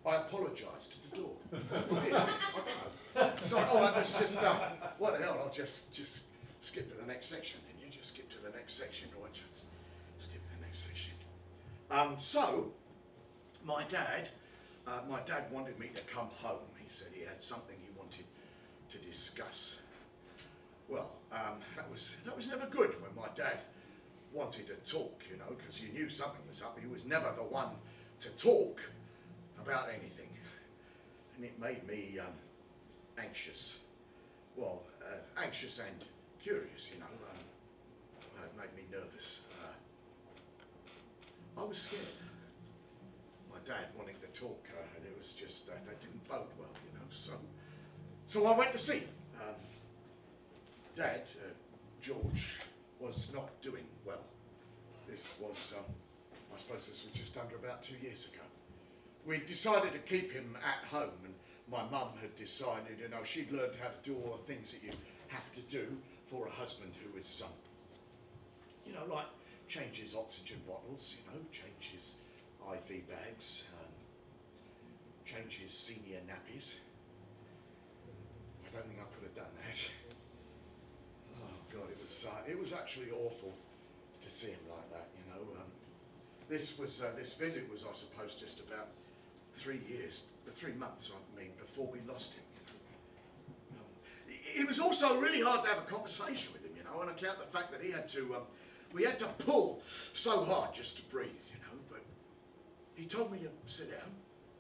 I apologised to the door. I did. I don't know. So, all right, let's just, what the hell, I'll just skip to the next section then. You just skip to the next section. Or just skip to the next section. So, my dad wanted me to come home. He said he had something he wanted to discuss. Well, that was never good when my dad wanted to talk, you know, because you knew something was up. He was never the one to talk about anything, and it made me anxious. Well, anxious and curious, you know. It made me nervous. I was scared. My dad wanting to talk, it was just that didn't bode well, you know. So I went to see him. Dad, George, was not doing well. This was, I suppose this was just under about 2 years ago. We decided to keep him at home, and my mum had decided, you know, she'd learned how to do all the things that you have to do for a husband who is, you know, like change his oxygen bottles, you know, change his IV bags, change his senior nappies. I don't think I could have done that. Oh God, it was actually awful to see him like that, you know. This visit was, I suppose, just about 3 months, I mean, before we lost him. You know. It was also really hard to have a conversation with him, you know, on account of the fact that we had to pull so hard just to breathe, you know. But he told me to sit down,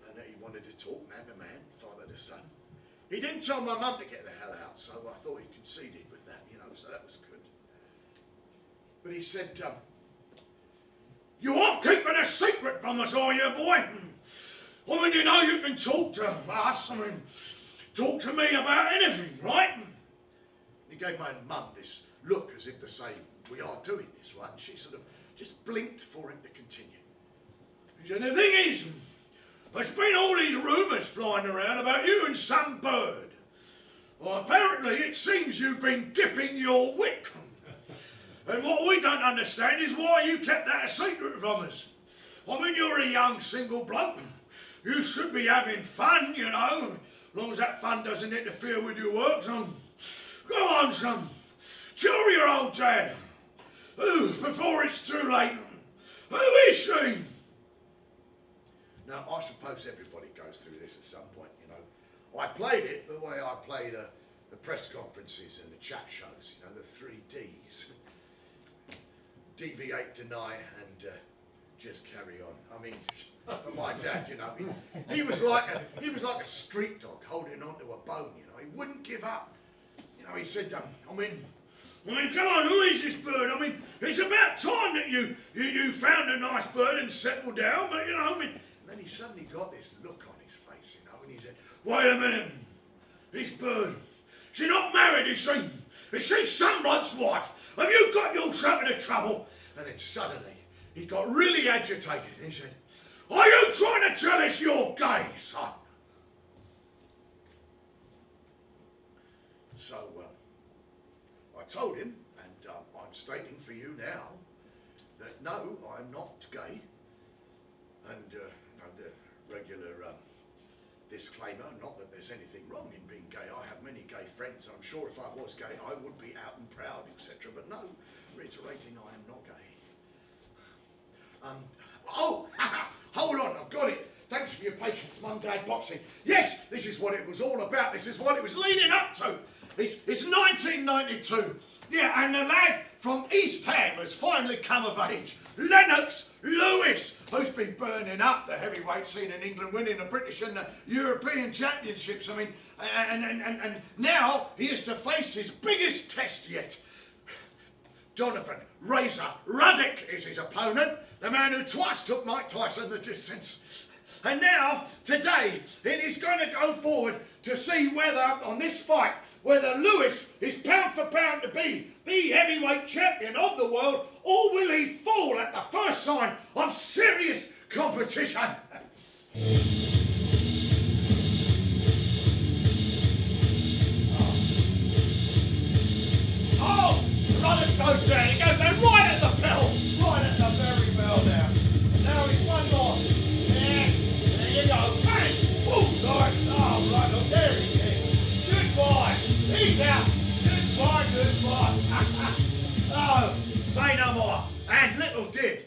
and that he wanted to talk man to man, father to son. He didn't tell my mum to get the hell out, so I thought he conceded with that, you know, so that was good. But he said, "You aren't keeping a secret from us, are you, boy? I mean, you know you can talk to us, I mean, talk to me about anything, right?" He gave my mum this look as if to say, "We are doing this, right?" And she sort of just blinked for him to continue. He said, "The thing is, there's been all these rumours flying around about you and some bird. Well, apparently it seems you've been dipping your wick. And what we don't understand is why you kept that a secret from us. I mean, you're a young single bloke. You should be having fun, you know, as long as that fun doesn't interfere with your work, son. Go on, son. Tell your old dad. Before it's too late. Who is she?" Now, I suppose everybody goes through this at some point, you know. I played it the way I played the press conferences and the chat shows, you know, the 3 Ds. Deviate, deny, and just carry on. I mean, my dad, you know, he was like a street dog holding onto a bone, you know. He wouldn't give up. You know, he said, I mean, come on, who is this bird? I mean, it's about time that you found a nice bird and settled down, but, you know, I mean, and then he suddenly got this look on his face, you know, and he said, "Wait a minute, this bird, she not married, is she? Is she some bloke's wife? Have you got yourself into trouble?" And then suddenly, he got really agitated and he said, "Are you trying to tell us you're gay, son?" So, I told him, and I'm stating for you now, that no, I'm not gay. And, the regular disclaimer, not that there's anything wrong in being gay. I have many gay friends. I'm sure if I was gay, I would be out and proud, etc. But no, reiterating, I am not gay. Hold on, I've got it. Thanks for your patience, Mum, Dad, boxing. Yes, this is what it was all about. This is what it was leading up to. It's 1992. Yeah, and the lad from East Ham has finally come of age. Lennox Lewis, who's been burning up the heavyweight scene in England, winning the British and the European Championships. I mean, and now he is to face his biggest test yet. Donovan Razor Ruddock is his opponent, the man who twice took Mike Tyson the distance. And now, today, it is going to go forward to see whether, on this fight, whether Lewis is pound for pound to be the heavyweight champion of the world, or will he fall at the first sign of serious competition? Oh, Ronnie goes down. He goes down right at the bell. Right at the very bell now. Now he's one more. Yes, there you go. Bang! Oh, Lord. Oh, right. Look, there he is. Goodbye. He's out. Goodbye, goodbye. Oh, say no more. And little did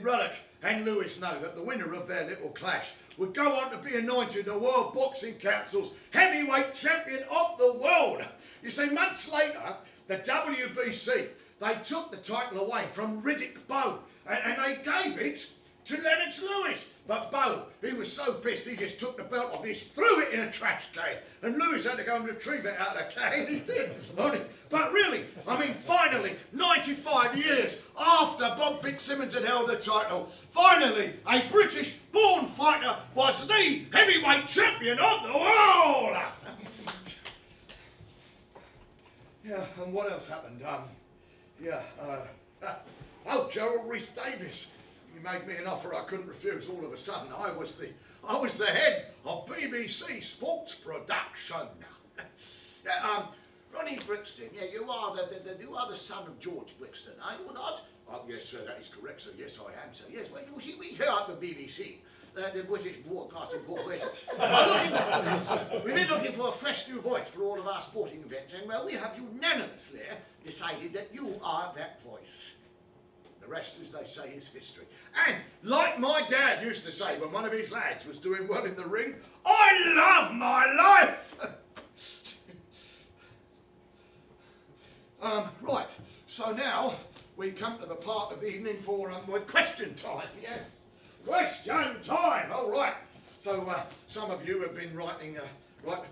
Ruddock and Lewis know that the winner of their little clash would go on to be anointed the World Boxing Council's heavyweight champion of the world. You see, months later, the WBC, they took the title away from Riddick Bowe and they gave it to Lennox Lewis. But Bowe, he was so pissed, he just took the belt off, he just threw it in a trash can. And Lewis had to go and retrieve it out of the can. He did. But really, I mean, finally, 95 years after Bob Fitzsimmons had held the title, finally, a British-born fighter was the heavyweight champion of the world. Yeah, and what else happened? Gerald Rhys Davies. He made me an offer I couldn't refuse. All of a sudden, I was the head of BBC Sports Production. Ronnie Brixton, yeah, you are the son of George Brixton, are you not? Oh, yes, sir, that is correct, sir. Yes, I am, sir. Yes, well, you see, we here at the BBC, the British Broadcasting Corporation, we've been looking for a fresh new voice for all of our sporting events, and well, we have unanimously decided that you are that voice. The rest, as they say, is history. And like my dad used to say when one of his lads was doing well in the ring, I love my life! Right, so now we come to the part of the evening for with question time, yes. Question time, all right. So some of you have been writing a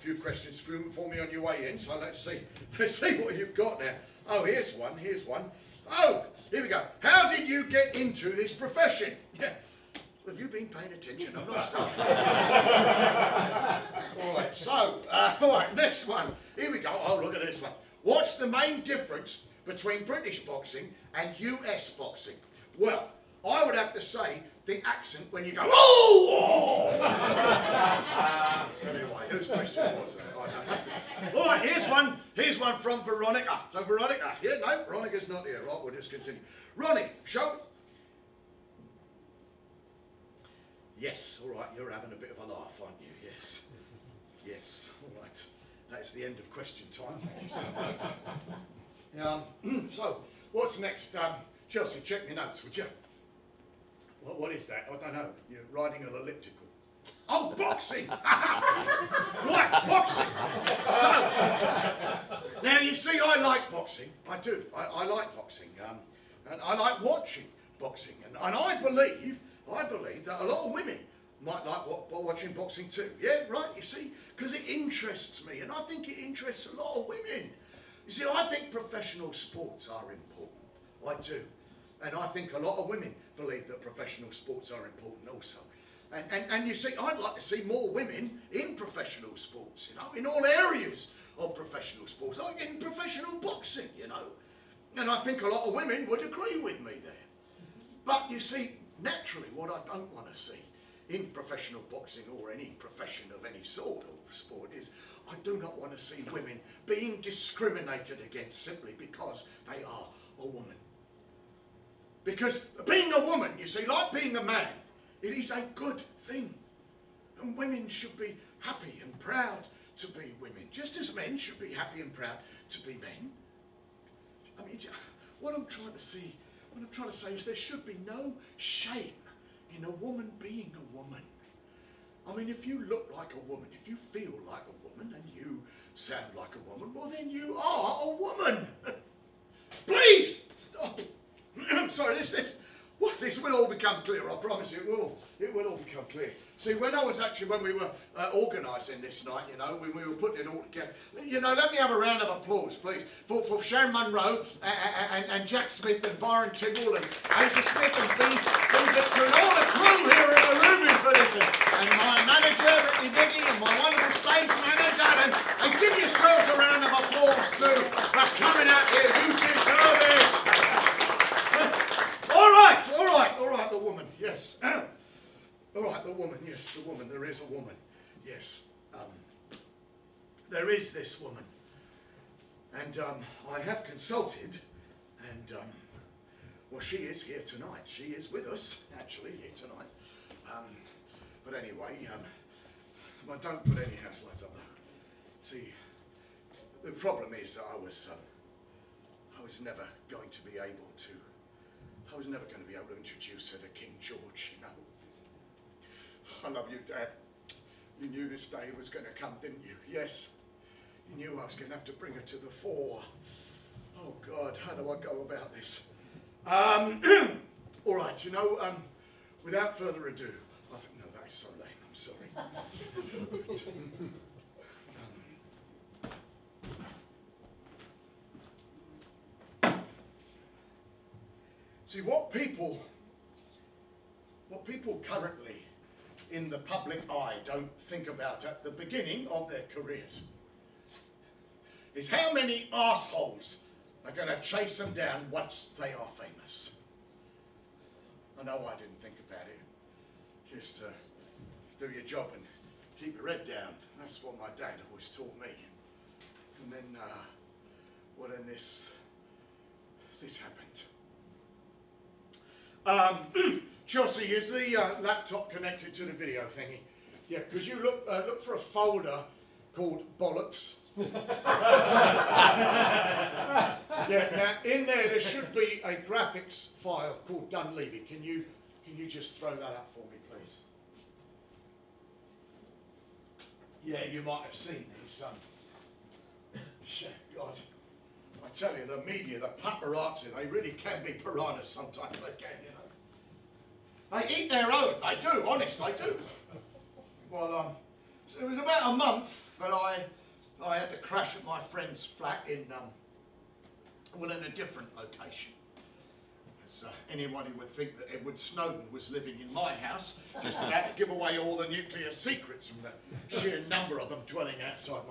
few questions for me on your way in, so let's see what you've got now. Oh, here's one. Oh, here we go. How did you get into this profession? Yeah. Have you been paying attention? I'm not stopping. All right, so, all right, next one. Here we go. Oh, look at this one. What's the main difference between British boxing and US boxing? Well, I would have to say the accent when you go, oh! Anyway, whose question was that? I don't know. All right, here's one from Veronica. So Veronica, no, Veronica's not here. Right, we'll just continue. Ronnie, show. Yes, all right, you're having a bit of a laugh, aren't you? Yes, all right. That's the end of question time. Thank you so much. So, what's next? Chelsea, check your notes, would you? What is that? I don't know. You're riding an elliptical. Oh, boxing! Right, boxing. So, now you see, I like boxing. I do. I like boxing. And I like watching boxing. And I believe that a lot of women might like watching boxing too. Yeah, right, you see? Because it interests me. And I think it interests a lot of women. You see, I think professional sports are important. I do. And I think a lot of women believe that professional sports are important also. And you see, I'd like to see more women in professional sports, you know, in all areas of professional sports, like in professional boxing, you know. And I think a lot of women would agree with me there. But you see, naturally, what I don't want to see in professional boxing or any profession of any sort of sport is I do not want to see women being discriminated against simply because they are a woman. Because being a woman, you see, like being a man, it is a good thing. And women should be happy and proud to be women, just as men should be happy and proud to be men. I mean, what I'm trying to say is there should be no shame in a woman being a woman. I mean, if you look like a woman, if you feel like a woman, and you sound like a woman, well then you are a woman. Please stop. I'm sorry, Well, this will all become clear, I promise you, it will. It will all become clear. See, when we were organising this night, you know, when we were putting it all together, you know, let me have a round of applause, please, for Sharon Monroe and Jack Smith and Byron, Tidwell and Asa Smith and B Victor and all the crew here in the room for this, and my manager, Ricky Vicky, and my wonderful stage manager, and give yourselves a round of applause too for coming out here. You deserve it. All right, the woman, yes. All right, the woman, yes, the woman, there is a woman, yes. There is this woman. And I have consulted, and, well, she is here tonight. She is with us, actually, here tonight. But anyway, well, don't put any house lights up though. See, the problem is that I was never going to be able to introduce her to King George, you know. I love you, Dad. You knew this day was going to come, didn't you? Yes. You knew I was going to have to bring her to the fore. Oh, God, how do I go about this? All right, you know, without further ado, I think, no, that is so lame, I'm sorry. See, what people currently in the public eye don't think about at the beginning of their careers is how many arseholes are going to chase them down once they are famous. I know I didn't think about it. Just do your job and keep your head down. That's what my dad always taught me. And then, well, then this happened. Chelsea, is the laptop connected to the video thingy? Yeah, could you look for a folder called Bollocks? Yeah, now in there should be a graphics file called Dunleavy. Can you just throw that up for me, please? Yeah, you might have seen these. God, I tell you, the media, the paparazzi, they really can be piranhas sometimes. They can, you know. They eat their own. They do, honest, they do. Well, so it was about a month that I had to crash at my friend's flat in a different location. As anybody would think that Edward Snowden was living in my house, just about to give away all the nuclear secrets from the sheer number of them dwelling outside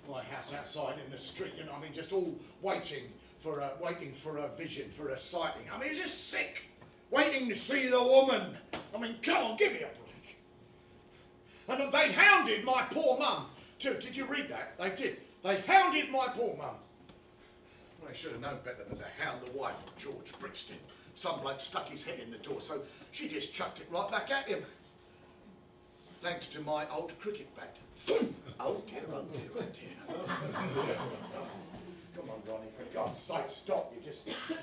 my house, outside in the street. You know, I mean, just all waiting for a vision, for a sighting. I mean, it's just sick. Waiting to see the woman. I mean, come on, give me a break. And they hounded my poor mum too. Did you read that? They did. They hounded my poor mum. Well, they should have known better than to hound the wife of George Brixton. Some bloke stuck his head in the door, so she just chucked it right back at him. Thanks to my old cricket bat. Oh dear, oh dear, oh dear. Come on, Ronnie, for God's sake, stop. You're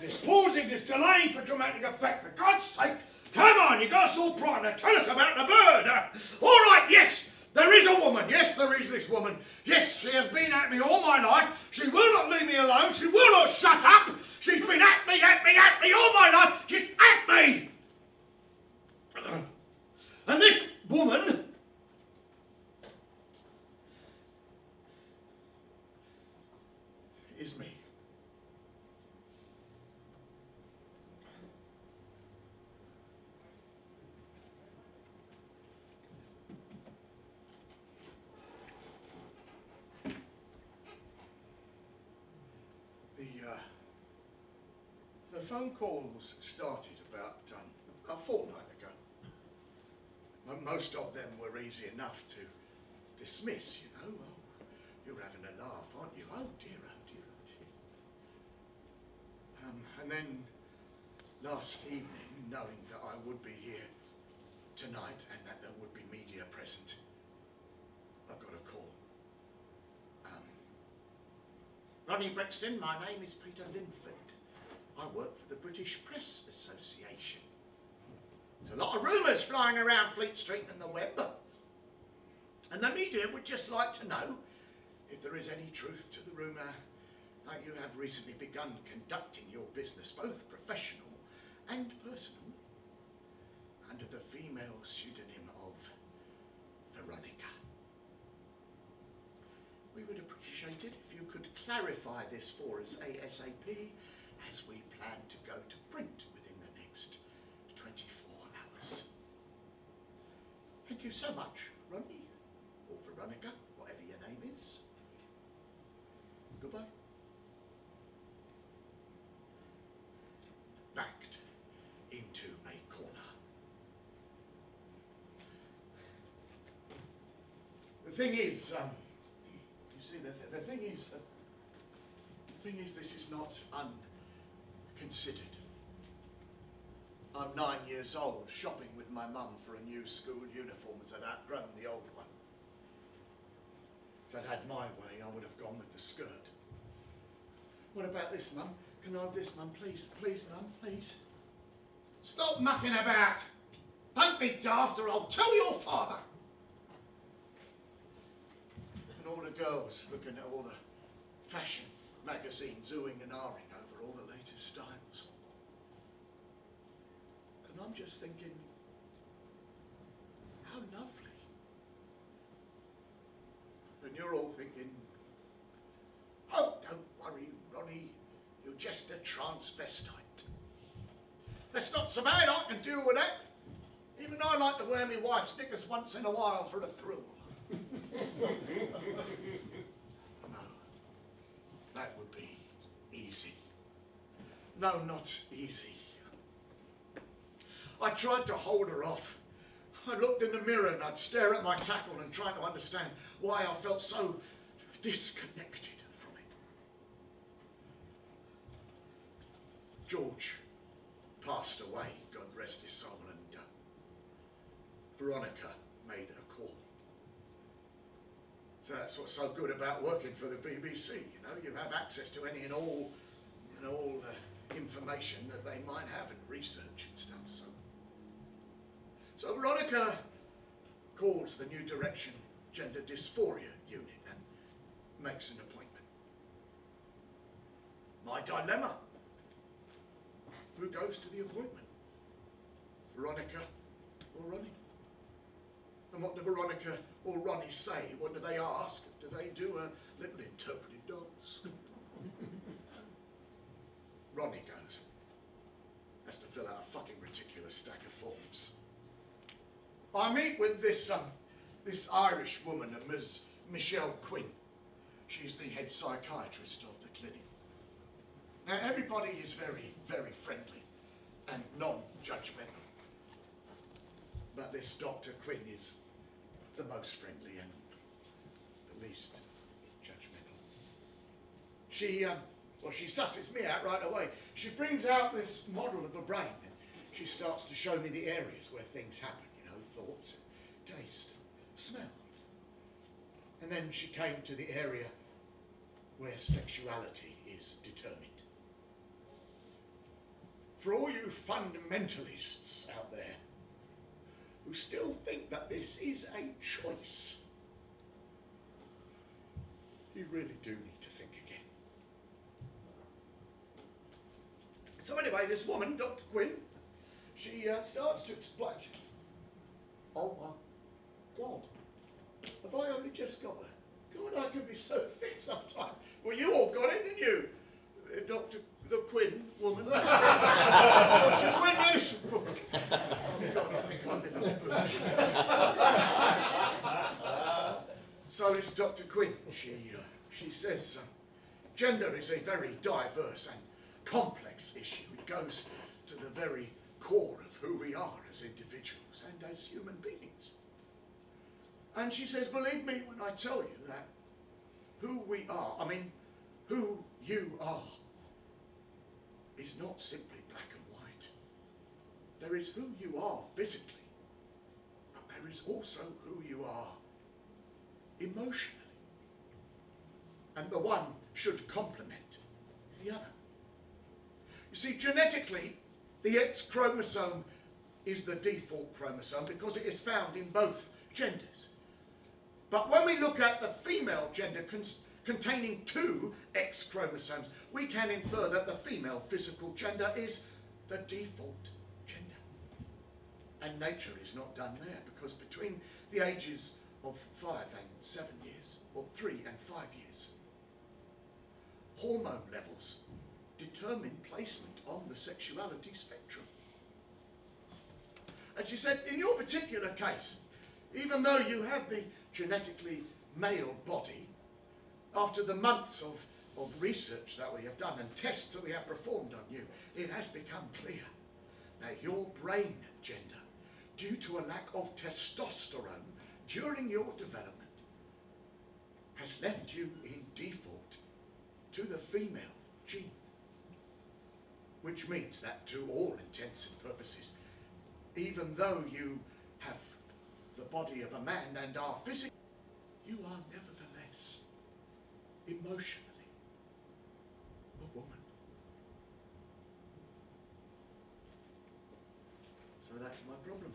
just pausing, just delaying for dramatic effect. For God's sake, come on, you got us all primed. Now tell us about the bird. All right, yes, there is a woman. Yes, there is this woman. Yes, she has been at me all my life. She will not leave me alone. She will not shut up. She's been at me all my life. Just at me. And this woman is me. The phone calls started about a fortnight ago. Most of them were easy enough to dismiss, you know. Oh, you're having a laugh, aren't you? Oh dear, oh dear, oh dear. And then last evening, knowing that I would be here tonight and that there would be media present, I got a call. Ronnie Brixton, my name is Peter Linford. I work for the British Press Association. There's a lot of rumours flying around Fleet Street and the web. And the media would just like to know if there is any truth to the rumour that you have recently begun conducting your business, both professional and personal, pseudonym of Veronica. We would appreciate it if you could clarify this for us ASAP, as we plan to go to print within the next 24 hours. Thank you so much, Ronnie, or Veronica, whatever your name is. Goodbye. Backed into a corner. The thing is, you see, the thing is, this is not unconsidered. I'm 9 years old, shopping with my mum for a new school uniform as I'd outgrown the old one. If I'd had my way, I would have gone with the skirt. What about this, Mum? Can I have this, Mum? Please, please, Mum, please. Stop mucking about. Don't be daft or I'll tell your father. And all the girls looking at all the fashion magazines, oohing and ahhing over all the latest styles. And I'm just thinking, how lovely. And you're all thinking, oh, don't worry, Ronnie, you're just a transvestite. That's not so bad, I can deal with that. Even I like to wear my wife's knickers once in a while for the thrill. No, that would be easy. No, not easy. I tried to hold her off. I looked in the mirror and I'd stare at my tackle and try to understand why I felt so disconnected from it. George passed away, God rest his soul, and Veronica made a call. So that's what's so good about working for the BBC, you know, you have access to any and all information that they might have and research and stuff. So Veronica calls the New Direction Gender Dysphoria Unit and makes an appointment. My dilemma. Who goes to the appointment? Veronica or Ronnie? And what do Veronica or Ronnie say? What do they ask? Do they do a little interpretive dance? Ronnie goes. Has to fill out a fucking ridiculous stack of forms. I meet with this Irish woman, Ms. Michelle Quinn. She's the head psychiatrist of the clinic. Now everybody is very, very friendly and non-judgmental. But this Dr. Quinn is the most friendly and the least judgmental. She susses me out right away. She brings out this model of a brain and she starts to show me the areas where things happen, you know, thoughts, taste, smell. And then she came to the area where sexuality is determined. For all you fundamentalists out there who still think that this is a choice, you really do need to think again. So anyway, this woman, Dr. Quinn, she starts to explain. Oh my God, have I only just got that? God, I can be so thick sometimes. Well, you all got it, didn't you? Dr. The Quinn woman. Dr. Quinn Edison. Oh God, I think I live in a book. So it's Dr. Quinn. She says gender is a very diverse and complex issue. It goes to the very core of who we are as individuals and as human beings. And she says, believe me when I tell you that who we are, I mean, who you are, is not simply black and white. There is who you are physically, but there is also who you are emotionally. And the one should complement the other. You see, genetically, the X chromosome is the default chromosome because it is found in both genders. But when we look at the female gender containing 2 X chromosomes, we can infer that the female physical gender is the default gender. And nature is not done there, because between the ages of 5 and 7 years, or 3 and 5 years, hormone levels determine placement on the sexuality spectrum. And she said, in your particular case, even though you have the genetically male body, after the months of research that we have done and tests that we have performed on you, it has become clear that your brain gender, due to a lack of testosterone during your development, has left you in default to the female gene. Which means that to all intents and purposes, even though you have the body of a man and are physically, you are nevertheless emotionally a woman. So that's my problem.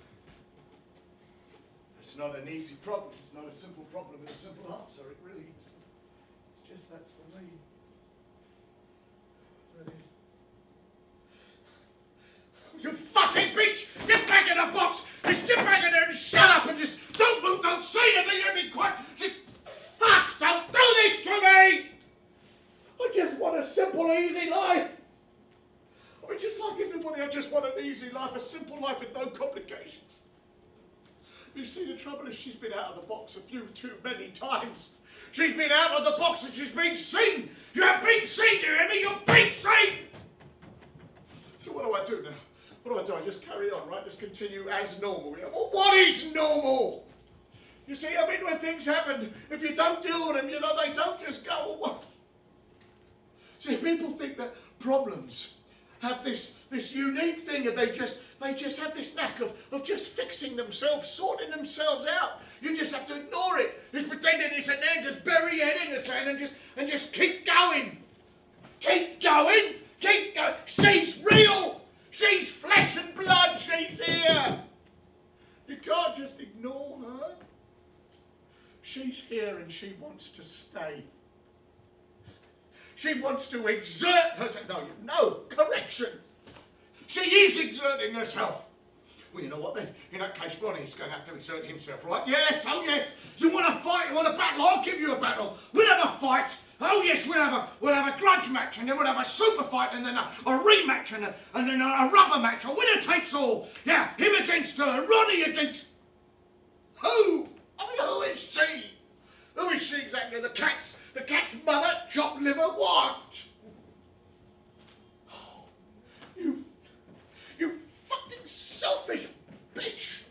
It's not an easy problem. It's not a simple problem with a simple answer. It really is. It's just that's the way that is. You fucking bitch! Get back in the box! Just get back in there and shut up and just don't move, don't say anything, and be quiet! Just fuck! Don't do this to me! I just want a simple, easy life! I mean, just like everybody, I just want an easy life, a simple life with no complications. You see, the trouble is she's been out of the box a few too many times. She's been out of the box and she's been seen! You have been seen, you hear me? You've been seen! So what do I do now? What do? I just carry on, right? Just continue as normal. You know? Well, what is normal? You see, I mean, when things happen, if you don't deal with them, you know, they don't just go away. See, people think that problems have this unique thing that they just have this knack of just fixing themselves, sorting themselves out. You just have to ignore it. Just pretend it isn't there, just bury your head in the sand and just keep going. Keep going, keep going. She's real. She's flesh and blood, she's here. You can't just ignore her. She's here and she wants to stay. She wants to exert herself. No, correction. She is exerting herself. Well, you know what then? In that case, Ronnie's going to have to exert himself, right? Yes, oh yes. You want to fight, you want a battle, I'll give you a battle. We'll have a fight. Oh yes, we'll have a grudge match, and then we'll have a super fight, and then a rematch, and then a rubber match. A winner takes all. Yeah, him against her, Ronnie against who? I mean, who is she? Who is she exactly? The cat's mother, chopped liver, what? Oh, you fucking selfish bitch.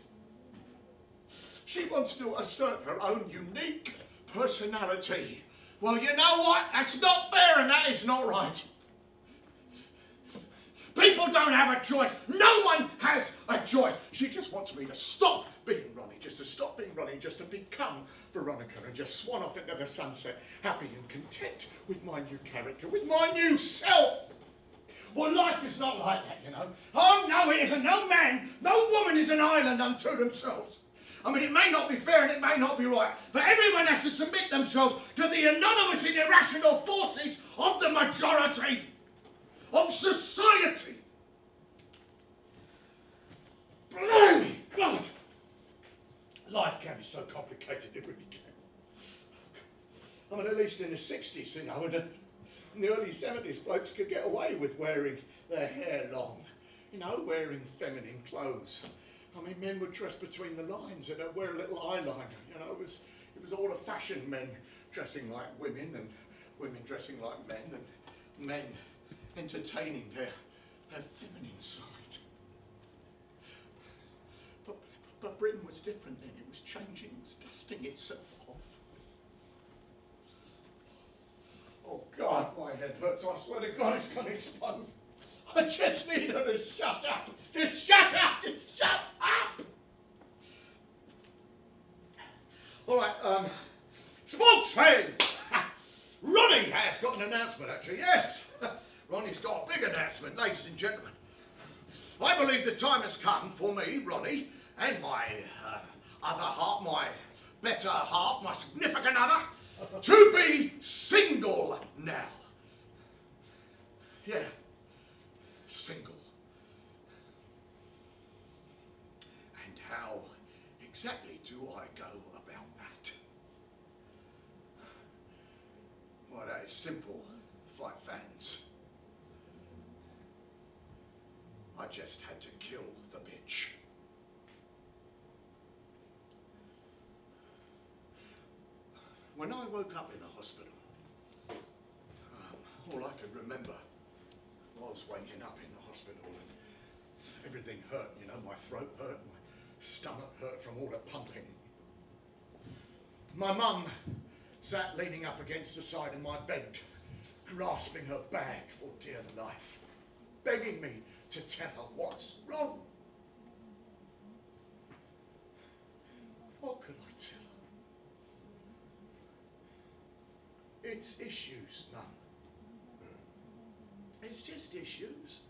She wants to assert her own unique personality. Well, you know what? That's not fair and that is not right. People don't have a choice. No one has a choice. She just wants me to stop being Ronnie, just to stop being Ronnie, just to become Veronica and just swan off into the sunset, happy and content with my new character, with my new self. Well, life is not like that, you know. Oh, no, it isn't. No man, no woman is an island unto themselves. I mean, it may not be fair and it may not be right, but everyone has to submit themselves to the anonymous and irrational forces of the majority of society. Blimey, God! Life can be so complicated, it really can. I mean, at least in the 60s, you know, and in the early 70s, blokes could get away with wearing their hair long, you know, wearing feminine clothes. I mean, men would dress between the lines and wear a little eyeliner. You know, it was all a fashion, men dressing like women and women dressing like men and men entertaining their feminine side. But Britain was different then. It was changing, it was dusting itself off. Oh God, my head hurts. I swear to God, it's going to explode. I just need her to shut up. Just shut up. Just shut up. All right, sports fans. Ronnie has got an announcement, actually. Yes, Ronnie's got a big announcement, ladies and gentlemen. I believe the time has come for me, Ronnie, and my other half, my better half, my significant other, to be single now. Yeah. Single. how exactly do I go about that? Well, that is simple, fight fans. I just had to kill the bitch. When I woke up in the hospital, all I could remember was waking up in the hospital and everything hurt, you know, my throat hurt, my stomach hurt from all the pumping. My mum sat leaning up against the side of my bed, grasping her bag for dear life, begging me to tell her what's wrong. What could I tell her? It's issues, Mum. It's just issues.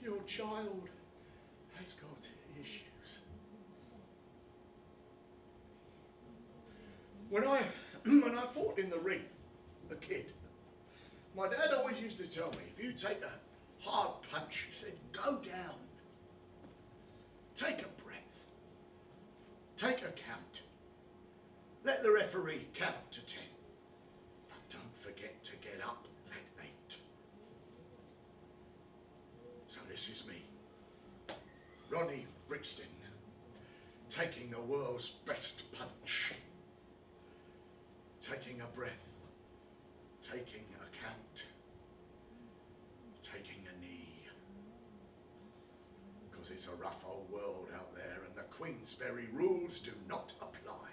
Your child has got issues. When I fought in the ring, a kid, my dad always used to tell me, if you take a hard punch, he said, go down. Take a breath. Take a count. Let the referee count to 10. But don't forget to get up at 8. So this is me, Ronnie Brixton, taking the world's best punch. Taking a breath, taking a count, taking a knee. Because it's a rough old world out there and the Queensberry rules do not apply.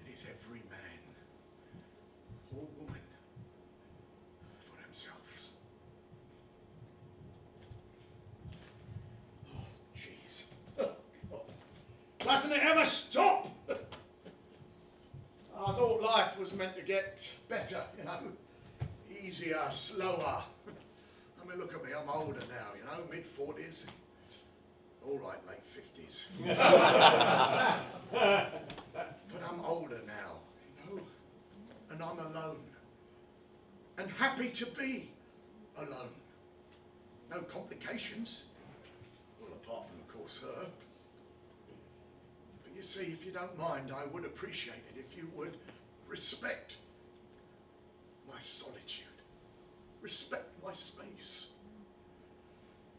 It is every man or woman for themselves. Oh, jeez. Doesn't it ever stop? I thought life was meant to get better, you know, easier, slower. I mean, look at me, I'm older now, you know, mid-40s. All right, late 50s. But I'm older now, you know, and I'm alone. And happy to be alone. No complications. Well, apart from, of course, her. You see, if you don't mind, I would appreciate it if you would respect my solitude, respect my space.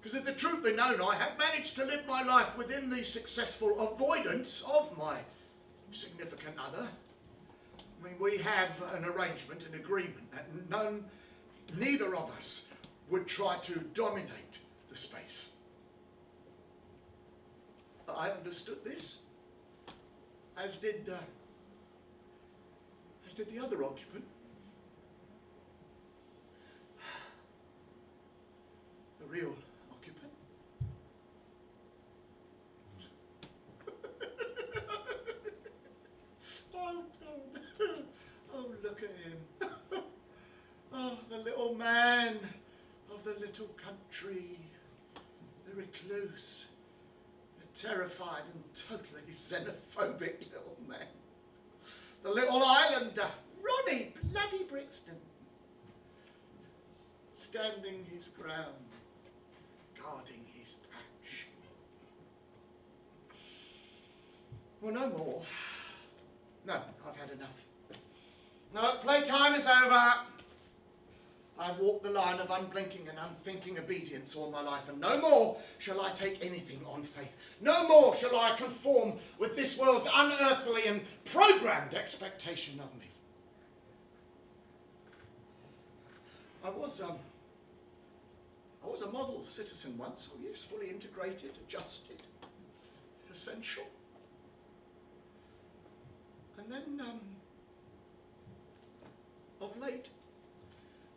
Because if the truth be known, I have managed to live my life within the successful avoidance of my significant other. I mean, we have an arrangement, an agreement that neither of us would try to dominate the space. I understood this. As did the other occupant. The real occupant. Oh, God. Oh, look at him. Oh, the little man of the little country, the recluse. Terrified and totally xenophobic little man. The little islander, Ronnie bloody Brixton. Standing his ground, guarding his patch. Well, no more. No, I've had enough. No, playtime is over. I've walked the line of unblinking and unthinking obedience all my life, and no more shall I take anything on faith. No more shall I conform with this world's unearthly and programmed expectation of me. I was a model citizen once, oh yes, fully integrated, adjusted, essential. And then, of late,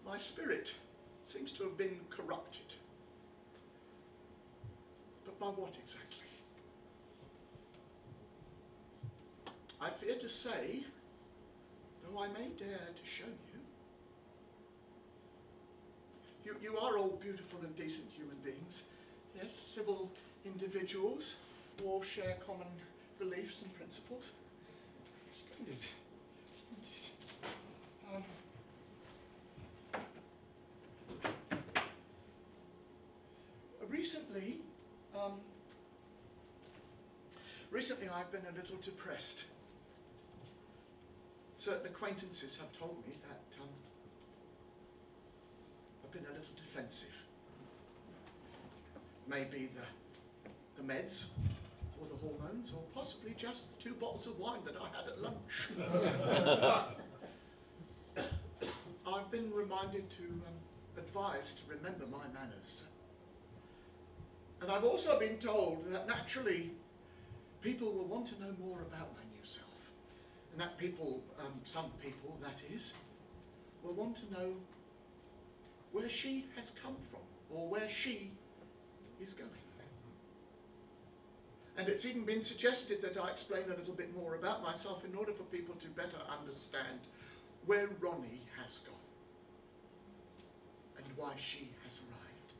my spirit seems to have been corrupted. But by what exactly? I fear to say, though I may dare to show you, you are all beautiful and decent human beings. Yes, civil individuals, who all share common beliefs and principles. Splendid, splendid. Recently, Recently I've been a little depressed. Certain acquaintances have told me that I've been a little defensive. Maybe the meds, or the hormones, or possibly just the 2 bottles of wine that I had at lunch. I've been reminded to advise to remember my manners. And I've also been told that naturally people will want to know more about my new self. And that people, some people that is, will want to know where she has come from, or where she is going. And it's even been suggested that I explain a little bit more about myself in order for people to better understand where Ronnie has gone and why she has arrived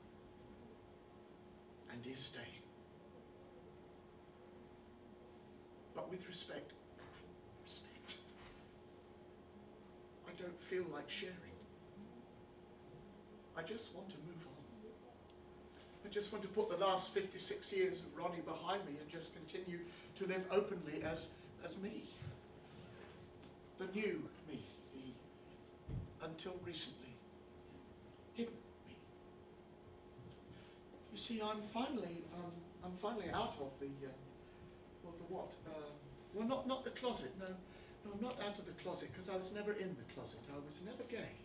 and is staying. But with respect, I don't feel like sharing. I just want to move on. I just want to put the last 56 years of Ronnie behind me and just continue to live openly as me. The new me, the until recently hidden me. You see, I'm finally out of the what? Well, not the closet. No, I'm not out of the closet, because I was never in the closet. I was never gay.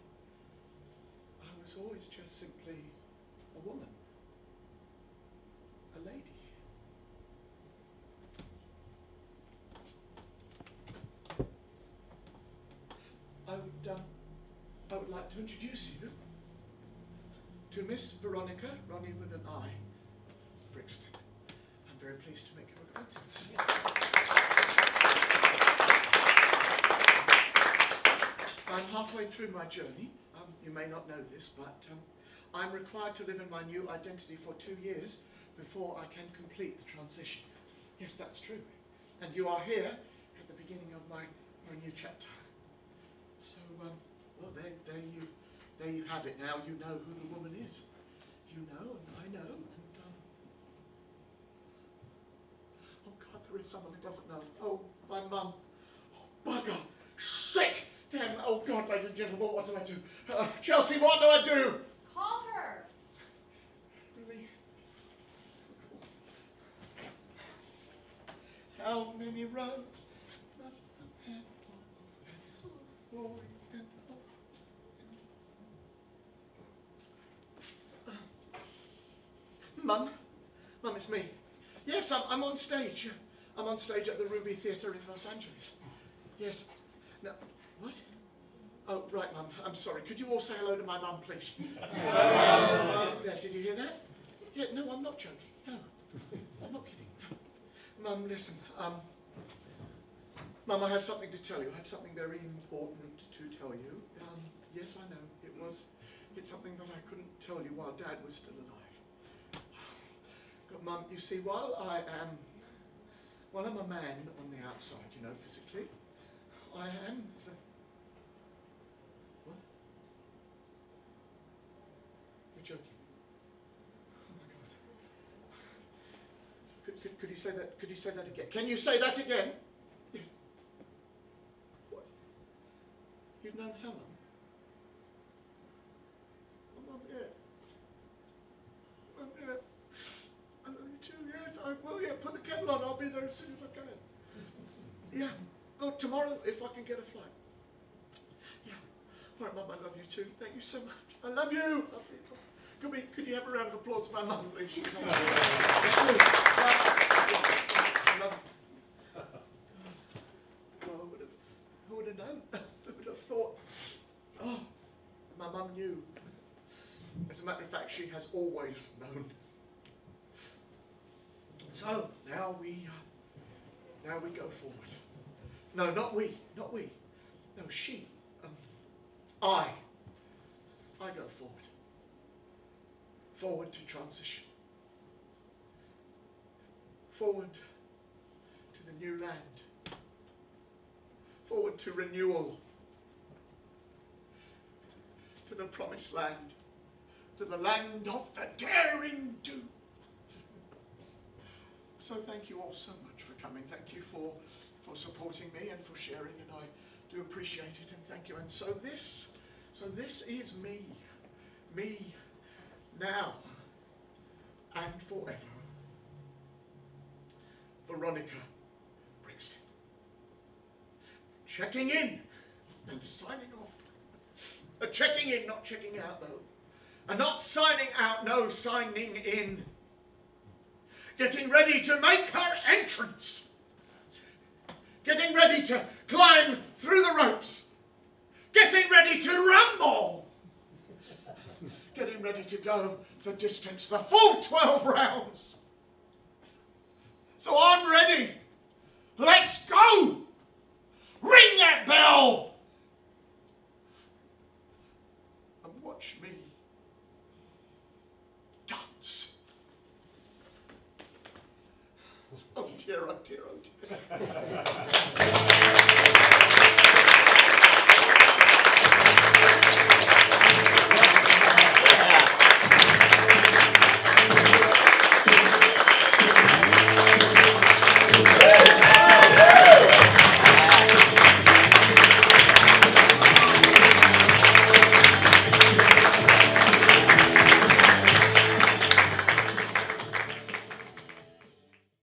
I was always just simply a woman. A lady. I would like to introduce you to Miss Veronica, Ronnie with an I, Brixton. I'm very pleased to make your acquaintance. I'm halfway through my journey. You may not know this, but I'm required to live in my new identity for 2 years before I can complete the transition. Yes, that's true. And you are here at the beginning of my new chapter. So, well, there you have it. Now you know who the woman is. You know, and I know, and oh God, there is someone who doesn't know. Oh, my mum. Oh, bugger. Shit! Damn, oh God, ladies and gentlemen, what do I do? Chelsea, what do I do? Call her. Really? How many roads must a man walk? Mum, it's me. Yes, I'm on stage. I'm on stage at the Ruby Theatre in Los Angeles. Yes. No, what? Oh, right, Mum. I'm sorry. Could you all say hello to my mum, please? There, did you hear that? Yeah, no, I'm not joking. No, I'm not kidding. No. Mum, listen. Mum, I have something to tell you. I have something very important to tell you. Yes, I know. It's something that I couldn't tell you while Dad was still alive. But Mum, you see, while I'm a man on the outside, you know, physically, I am as a... What? You're joking. Oh my God. Could you say that? Could you say that again? Can you say that again? Yes. What? You've known how long? Oh, Mum, yeah. Mum, yeah. I know you 2 years. I will, yeah. Put the kettle on. I'll be there as soon as I can. Yeah. Oh, tomorrow, if I can get a flight. Yeah. All right, Mum, I love you too. Thank you so much. I love you. I'll see you. Could you have a round of applause for my mum, please? She's on. I love you. Well, who would have known? Who would have thought? Oh, my mum knew. As a matter of fact, she has always known. So now we go forward. No, not we. No, she. I go forward. Forward to transition. Forward to the new land. Forward to renewal. To the promised land. To the land of the daring do. So thank you all so much for coming. Thank you for supporting me and for sharing, and I do appreciate it, and thank you. And so this is me now and forever. Veronica Brixton. Checking in and signing off. Checking in, not checking out though. And not signing out, no, signing in. Getting ready to make her entrance. Getting ready to climb through the ropes. Getting ready to rumble. Getting ready to go the distance, the full 12 rounds. So I'm ready. Let's go. Ring that bell. And watch me dance. Oh dear, oh dear, oh dear.